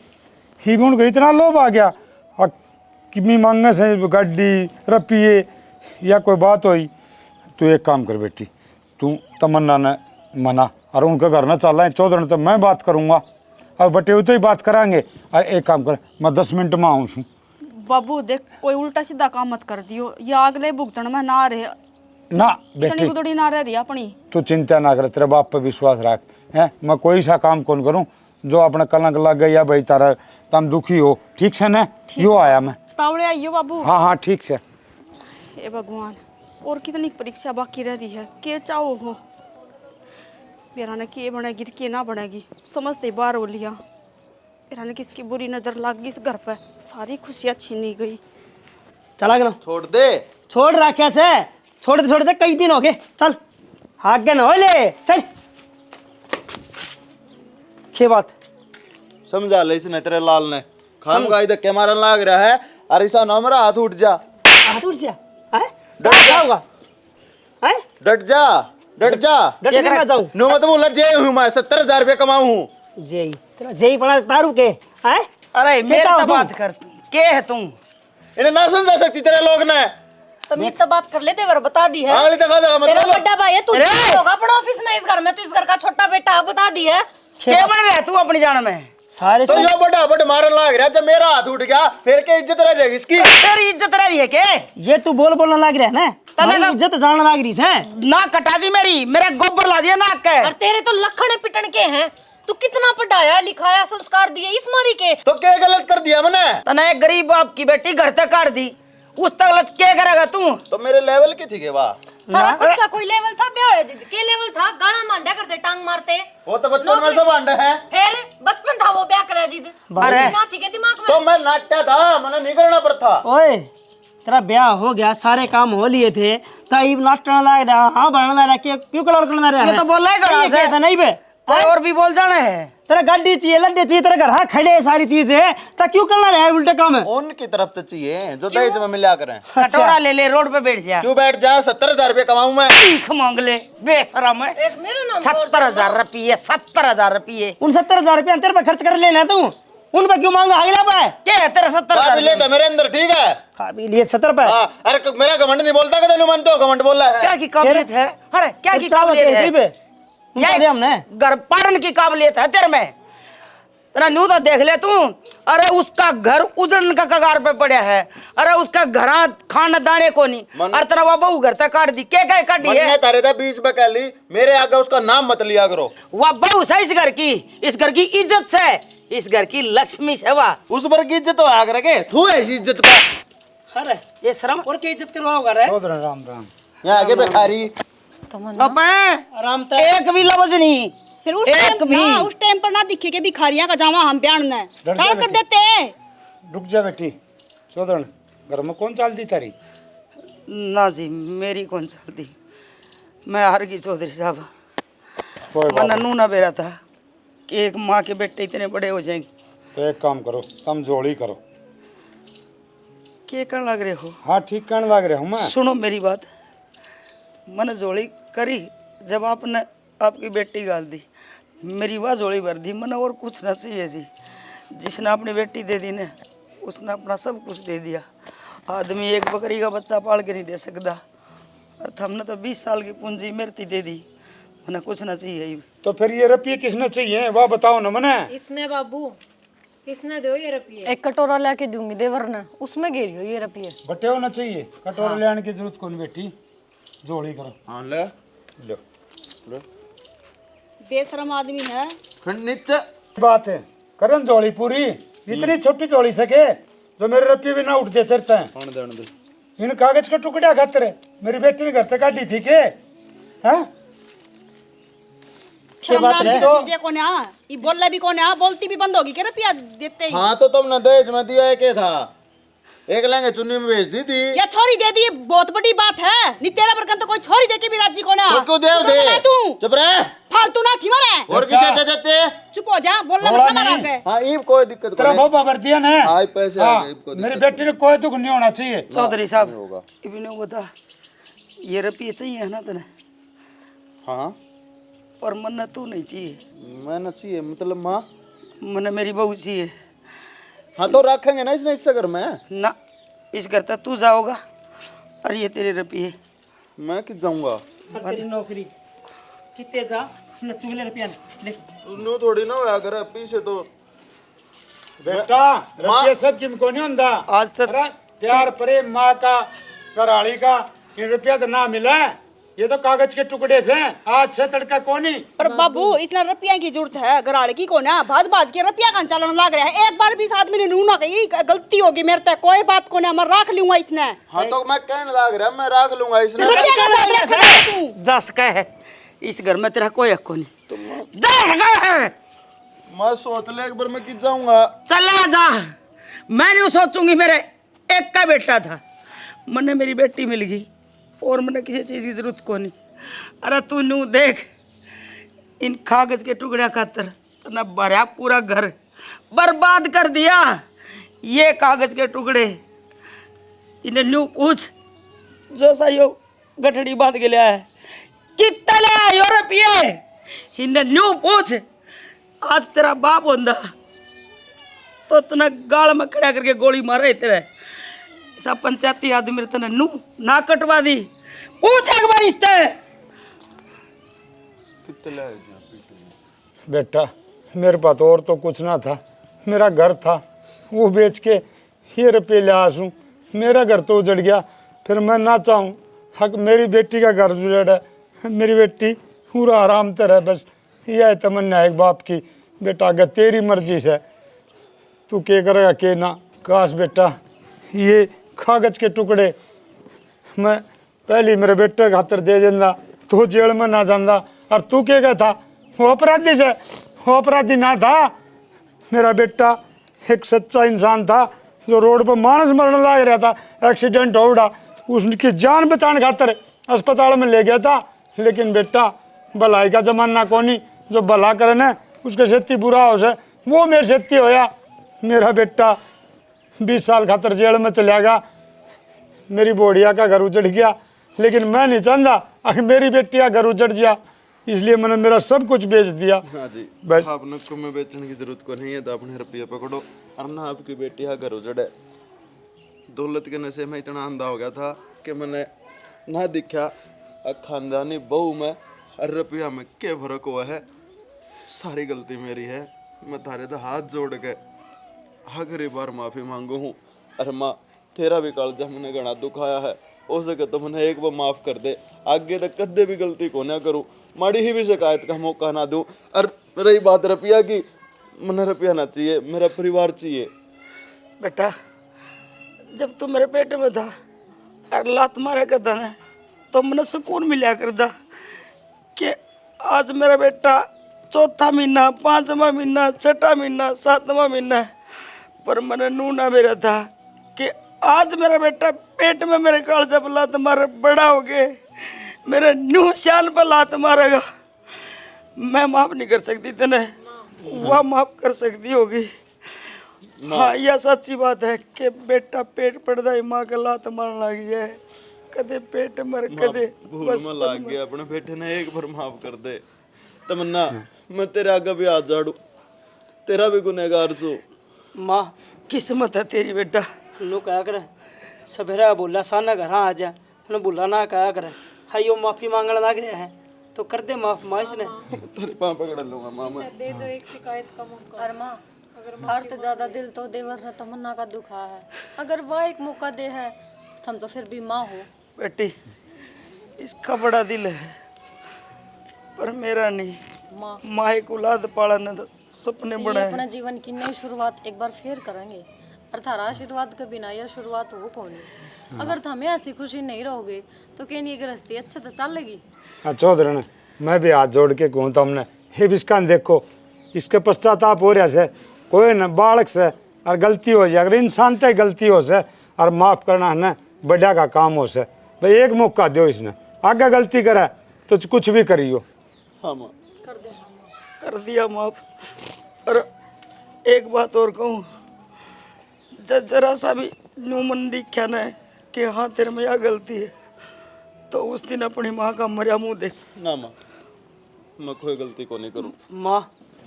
ही भी उनको इतना लोभ आ गया और किम्मी मांगे से गाड़ी रुपये या कोई बात हुई। तू एक काम कर बेटी, तू तमन्ना ने मना और उनके घर न चल रहे 14 तो मैं बात करूँगा और बटे तो ही बात कराएंगे। और एक काम कर, मैं 10 मिनट में आऊँ छूँ। बाबू देख कोई उल्टा सीधा काम मत कर दियो, या अगले भुगतन में ना रहे ना इतनी बेटी गुदड़ी ना रह रही अपनी। तू चिंता ना कर, तेरे बाप पे विश्वास रख है। मैं कोई सा काम कौन करूं जो अपना कलंक लग गई या भाई तारा तुम दुखी हो। ठीक से ना यो आया मैं। तावड़े आइयो बाबू। हाँ हाँ ठीक से। हे भगवान और कितनी परीक्षा बाकी रह रही है, के चाहो हो मेरा ने के बनेगी के ना बनेगी समझते बाहर हो लिया। मेरा ने किसकी बुरी नजर लग गई इस घर पर, सारी खुशियाँ छीनी गई। चला गया छोड़ दे। छोड़ रहा कैसे, छोड़ते कई दिन हो गए। चल आगे न हो ले चल। क्या बात समझा ले इसने तेरे लाल ने, खाम का इधर के मारन लाग रहा है। अरे ऐसा ना मेरा हाथ उठ जा, हाथ उठ जा हैं? डट जा। होगा हैं? डट जा डट जा। डट के मैं जाऊं नो मत बोला, जे हूँ मैं 70,000 रुपये कमाऊ हूँ। जेई तेरा जेई पड़ा तारू के हैं? अरे मेरे चाहो तो तुम? बात कर, तू के है तू? इन्हें ना समझा सकती तेरे लोग ने। तमीज से बात कर ले, तेवर बता दी है। आगली दिखा दे तेरा मतलब बड़ा भाई है, तू होगा अपना ऑफिस में, इस घर में तू इस घर का छोटा बेटा है, बता दी है। के बन रहा है तू अपनी जान में? सारे तो यो बड़ा बड़ मारन लाग रहा है। जब मेरा हाथ उठ गया फिर के इज्जत रह जाएगी इसकी। तेरी इज्जत रही है के? ये तू बोलना लग रहा है ना, हमारी इज्जत जानने लग रही है। ना कटा दी मेरी, मेरे गोबर ला दिया नाक के। और तेरे तो लखन पिटन के हैं। तू कितना पढ़ाया लिखाया संस्कार दिए इस मारी के। तो क्या गलत कर दिया मैंने? तने एक गरीब बाप की बेटी घर तक काट दी, उस तक गलत क्या करेगा तू? तो मेरे लेवल की थी के वाह। थारा खुद का कोई लेवल था? ब्याह है जिद के लेवल था? गाना मांडा करते, टांग मारते। वो तो बचपन में सब अंडे है। फिर बचपन था वो ब्याह करे जिद। अरे ना थी के दिमाग में। तो मैं नाट्या था, मैंने नहीं करना पड़ता। ओए तेरा ब्याह हो गया, सारे काम हो लिए थे, तब नाचना लग रहा, हाँ बनना रहा, क्यों कलर करना रहा? ये तो बोल रहा है गड़ा से। था नहीं बे, कोई और भी बोल जाना है। तेरा गाड़ी चाहिए, लड्डे चाहिए, तेरे घर हाँ खड़े है, सारी चीजें तो क्यों करना रहा है उल्टे काम है? उनकी तरफ से चाहिए जो दहेज में मिला करें। कटोरा ले ले, रोड पे बैठ जा, क्यों बैठ जा? 70,000 रुपये कमाऊं मैं। भीख मांग ले बेशरम है। एक मेरा नाम 70,000 रुपये, 70,000 रुपये उन 70,000 रुपया तेरे पे खर्च कर लेना तू, उन पे क्यों मांगा अगला पे? क्या है तेरा 70,000? काबिलियत है मेरे अंदर, ठीक है। काबिलियत 70 पे? हाँ, अरे मेरा घमंड नहीं बोलता, कदे मन तो घमंड बोल रहा क्या है। की काबिलियत है? अरे क्या की चावल काबिलियत चाहिए पे? है? उनका दे हमने घर पाड़न की काबिलियत है तेरे में? तेरा न्यू तो देख ले तू। अरे उसका घर उजड़न का कगार पे पड़ा है, अरे उसका घर खाना दाने को नहीं, और तेरा वो बहू घर तक काट दी। क्या काटी है? तारे था 20 बकैली, मेरे आगे उसका नाम मत लिया करो। वह बहू से इस घर की, इस घर की इज्जत से, इस घर की लक्ष्मी से वह। उस पर की इज्जत तो आग रखे, तू ऐसी इज्जत पे। अरे ये शर्म और क्या इज्जत करवाओगा रे? राम राम। यहाँ आगे बेखारी आराम से एक भी लफ्ज नहीं, फिर उस एक टाइम भी। ना, उस टाइम पर ना दिखे के भिखारियां का जावा हम बयान ने टाल कर देते हैं। रुक जा बेटी, 14 घर में कौन चालती तारी? ना जी मेरी कौन चलती, मैं हार गई चौधरी साहब। कोई बात मन नू ना बेरा था कि एक माँ के बेटे इतने बड़े हो जाएंगे। तो एक काम करो, तुम जोड़ी करो। क्या करने लग रहे हो? हाँ ठीक कहने लग रहा हूँ मैं। सुनो मेरी बात। मैंने जोड़ी करी जब आपने आपकी बेटी गाल दी, मेरी वाह जोड़ी भर दी। मैंने और कुछ ना चाहिए जी। जिसने अपनी बेटी दे दी ना, उसने अपना सब कुछ दे दिया। आदमी एक बकरी का बच्चा पाल के नहीं दे सकता, और हमने तो 20 साल की पूंजी मेरती दे दी। मैंने कुछ ना चाहिए। तो फिर ये रुपये किसने चाहिए वह बताओ ना मने। इसने बाबू, इसने दो ये रुपये। एक कटोरा लेके दूंगी देवर ने, उसमें गिरियो ये रुपये। बटे होना चाहिए, कटोरा ले आने की जरूरत कौन बेटी। जोड़ी करो। हाँ ले लो ले। बेशरम आदमी है। खंडित बात है, करन जोड़ी पूरी। इतनी छोटी जोड़ी सके जो मेरे रुपये भी ना उठते फिरते हैं। कौन देने दे। इन कागज के टुकड़े खातर मेरी बेटी ने घर से काटी थी के? हैं? शर्म बात नाम है। की तो चीजें कौन है? ये बोलना भी कौन है? बोलती भी बंद होगी क्या रुपया देते ही? हाँ तो तुमने दहेज में दिया है क्या था? एक लहंगे चुन्नी में बेच दी थी। या छोरी दे दी, बहुत बड़ी बात है। नी तेरा बरकन तो कोई छोरी दे के भी राजी कौन है? तो क्यों दे चुप रह तू। चुप रह। फालतू ना थी मरे। और किसे दे देते? चुप हो जा, बोलना थोड़ा मत मारा नहीं। के। हाँ ये कोई दिक्कत तेरा नहीं। बहुत भर ना। हाँ, पैसे आ हाँ, गए, इसको मेरी दिक्कत बेटी ने कोई दुख नहीं होना चाहिए। चौधरी साहब होगा। इन्हें बता, ये रुपये चाहिए है ना तेने? हाँ पर मन तू नहीं चाहिए। मैंने चाहिए मतलब माँ। मन मेरी बहू चाहिए हाँ तो रखेंगे ना इसने इस घर में। ना। इस घर तक तू जाओगा और ये तेरे रुपये। मैं किस जाऊंगा? और तेरी नौकरी कितने जा न चुगले रुपया ले। नो थोड़ी ना होया करे पीछे तो। बेटा रुपये सब किम को नहीं होता। आज तक अरे प्यार प्रेम माँ का घराड़ी का ये रुपया तो ना मिला है। ये तो कागज के टुकड़े से आज से तड़का कोनी। पर बाबू इसने रुपया की जरूरत है, घराड़े की कौन है? भाज भाज के रुपया का चलन लग रहा है। एक बार भी इस आदमी ने नू ना कही गलती होगी मेरे से, कोई बात कौन है, मैं रख लूंगा इसने। हाँ तो मैं कहने लग रहा मैं रख लूंगा इसने। रुपया का साथ रख दे तू। जा सका है इस घर में, तेरा कोई हक नहीं। जा सका है। मैं सोच ले एक बार मैं किस जाऊंगा। चला जा। मैं नहीं सोचूंगी, मेरे एक का बेटा था, मैंने मेरी बेटी मिल गई और मैंने किसी चीज़ की जरूरत को नहीं। अरे तू नू देख, इन कागज के टुकड़े खातर ना भरा पूरा घर बर्बाद कर दिया। ये कागज के टुकड़े इन्हें न्यू पूछ जो सा यो गठड़ी बांध के लिया है, कितना ले आयो रुपये? इन्हें न्यू पूछ। आज तेरा बाप होंदा तो इतना गाल में खड़ा करके गोली मारे तेरे। सब पंचायती आदमी तने नू ना कटवा दी। पूछ एक बार इससे। बेटा मेरे पास और तो कुछ ना था, मेरा घर था वो बेच के ये रुपये ले आसूँ। मेरा घर तो उजड़ गया, फिर मैं ना चाहूँ हक मेरी बेटी का घर उजड़ है। मेरी बेटी पूरा आराम से रहे, बस यह तमन्ना एक बाप की। बेटा अगर तेरी मर्जी से तू क्या करेगा के ना। काश बेटा ये कागज के टुकड़े मैं पहले मेरे बेटे खातर दे देना तो जेल में ना जाना। और तू क्या कहता वो अपराधी से? वो अपराधी ना था, मेरा बेटा एक सच्चा इंसान था जो रोड पर मानस मरने लग रहा था। एक्सीडेंट हो उड़ा, उसकी जान बचाने खातर अस्पताल में ले गया था। लेकिन बेटा भलाई का जमाना कोनी, जो भला करे ना उसके सेती बुरा हो से, वो मेरे सेती होया। मेरा बेटा 20 साल खातर जेल में चला गया, मेरी बोढ़िया का घर उजड़ गया। लेकिन मैं नहीं चाहता अगर मेरी बेटी का घर उजड़ गया, इसलिए मैंने मेरा सब कुछ बेच दिया। हाँ जी बस आपने को में बेचने की जरूरत को नहीं है तो अपने रुपये पकड़ो और ना आपकी बेटी का घर उजड़े। दौलत के नशे में इतना अंधा हो गया था कि मैंने ना दिखा खानदानी बहू में और रुपया में क्या फर्क हुआ है। सारी गलती मेरी है, मैं तारे तो हाथ जोड़ के आखिरी बार माफी मांगू हूँ। अरे माँ तेरा भी कालजा मैंने घना दुखाया है, हो सके तो मैंने एक बार माफ कर दे, आगे तक कदे भी गलती को ना करूँ, माड़ी ही भी शिकायत का मौका ना दूँ। और रही बात रुपया की, मैंने रुपया ना चाहिए, मेरा परिवार चाहिए। बेटा जब तू मेरे पेट में था और लात मारा करता ना तो मैंने सुकून मिला करता कि आज मेरा बेटा चौथा महीना, 5वां महीना, 6वां महीना, 7वां महीना है। पर मैंने नू ना मेरा था कि आज मेरा बेटा पेट में मेरे कालजा पर लात मारे बड़ा हो गए। मेरे न्यू शान पर लात मारेगा। मैं माफ नहीं कर सकती तेने, वह माफ कर सकती होगी। हाँ यह सच्ची बात है कि बेटा पेट पड़ता ही माँ का लात मारने लग जाए, कदे पेट मर कदे भूल में लाग गया अपने बेटे ने, एक बार माफ कर दे। तमन्ना मैं तेरे आगे भी हाथ झाड़ू, तेरा भी गुनहगार सू। माँ किस्मत है तेरी बेटा। नो क्या करे, सवेरा बोला साना घर आ जा, उन्हें बोला ना क्या करे, हाँ यो माफी मांगने लग रहा है तो कर दे माफ माँ इसने। तेरे पाँव पकड़ लूंगा माँ मैं। दे दो एक शिकायत का मौका। और माँ हर तो ज्यादा दिल तो देवर ने तमन्ना का दुखा है, अगर वह एक मौका दे है तो हम तो फिर भी माँ हो। बेटी इसका बड़ा दिल है पर मेरा नहीं। माँ माँ एक औलाद पालने तो सपने ये बड़े अपना हैं। जीवन की नई शुरुआत एक बार फिर करेंगे, और थारा आशीर्वाद के बिना यह शुरुआत हो कौन। अगर हमें ऐसी खुशी नहीं रहोगे तो क्या ये गृहस्थी अच्छे तो चलेगी। चौधरी मैं भी हाथ जोड़ के कहूँ तो हमने हे बिस्कान देखो, इसके पश्चाताप हो रहा से कोई न बालक से और गलती हो जाए, अगर इंसान से गलती हो से और माफ़ करना है ना बढ़िया का काम हो से। भाई एक मौका दो इसने, आगे गलती करे तो कुछ भी करियो। हाँ माँ कर दिया माफ। और एक बात और कहूँ, जरा सा भी न्यूमन दिखा ना है कि हाँ तेरे में यह गलती है तो उस दिन अपनी माँ का मरिया मुँह देख। ना माँ मैं कोई गलती को नहीं करूँ। माँ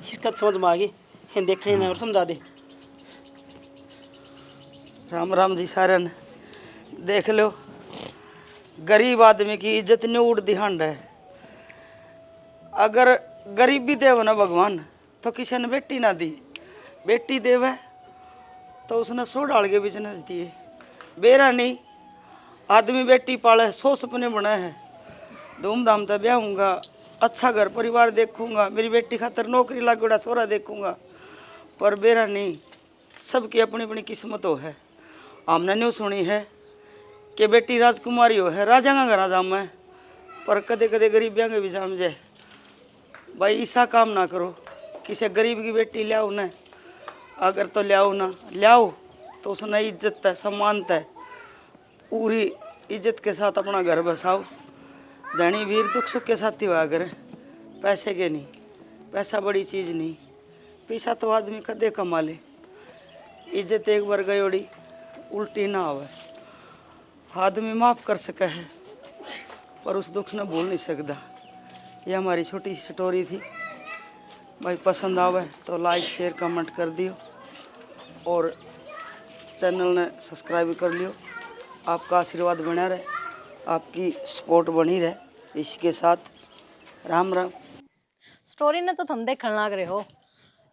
इसका तो समझ में आ गई, हिंद देखने नहीं और समझा दे। राम राम जी सारे ने देख लो, गरीब आदमी की इज्जत नहीं उड़ दिहांड है। अगर गरीबी देव ना भगवान तो किसी ने बेटी ना दी, बेटी देव है तो उसने 100 डाल के बीच ने देती है। बेरा नहीं आदमी बेटी पाले 100 सपने बनाए हैं, धूमधाम से ब्याहूँगा, अच्छा घर परिवार देखूंगा, मेरी बेटी खातर नौकरी लागोड़ा सोरा देखूंगा, पर बेरा नहीं सबकी अपनी अपनी किस्मत हो है। हमने न्यू सुनी है कि बेटी राजकुमारी हो है, राजा का घर जाम है, पर कदे कदे गरीबियाँ के भी जाम जाए। भाई ऐसा काम ना करो, किसी गरीब की बेटी लियाओ न, अगर तो लियाओ ना लियाओ तो उसने इज्जत है सम्मान है, पूरी इज्जत के साथ अपना घर बसाओ। धनी वीर दुख सुख के साथ ही हुआ करे, पैसे के नहीं। पैसा बड़ी चीज़ नहीं, पैसा तो आदमी कदे कमा ले, इज्जत एक बार गयोड़ी उल्टी ना आवे। आदमी माफ़ कर सके है पर उस दुख ने भूल नहीं सकता। ये हमारी छोटी सी स्टोरी थी। भाई पसंद आवे तो लाइक शेयर कमेंट कर दियो और चैनल ने सब्सक्राइब कर लियो। आपका आशीर्वाद बना रहे, आपकी सपोर्ट बनी रहे। इसके साथ राम राम। स्टोरी ने तो तुम देखने लग रहे हो,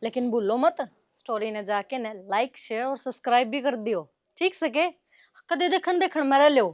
लेकिन भूलो मत स्टोरी ने जाके ने लाइक शेयर और सब्सक्राइब भी कर दियो, ठीक सके कदे देखन देखन मेरे लो।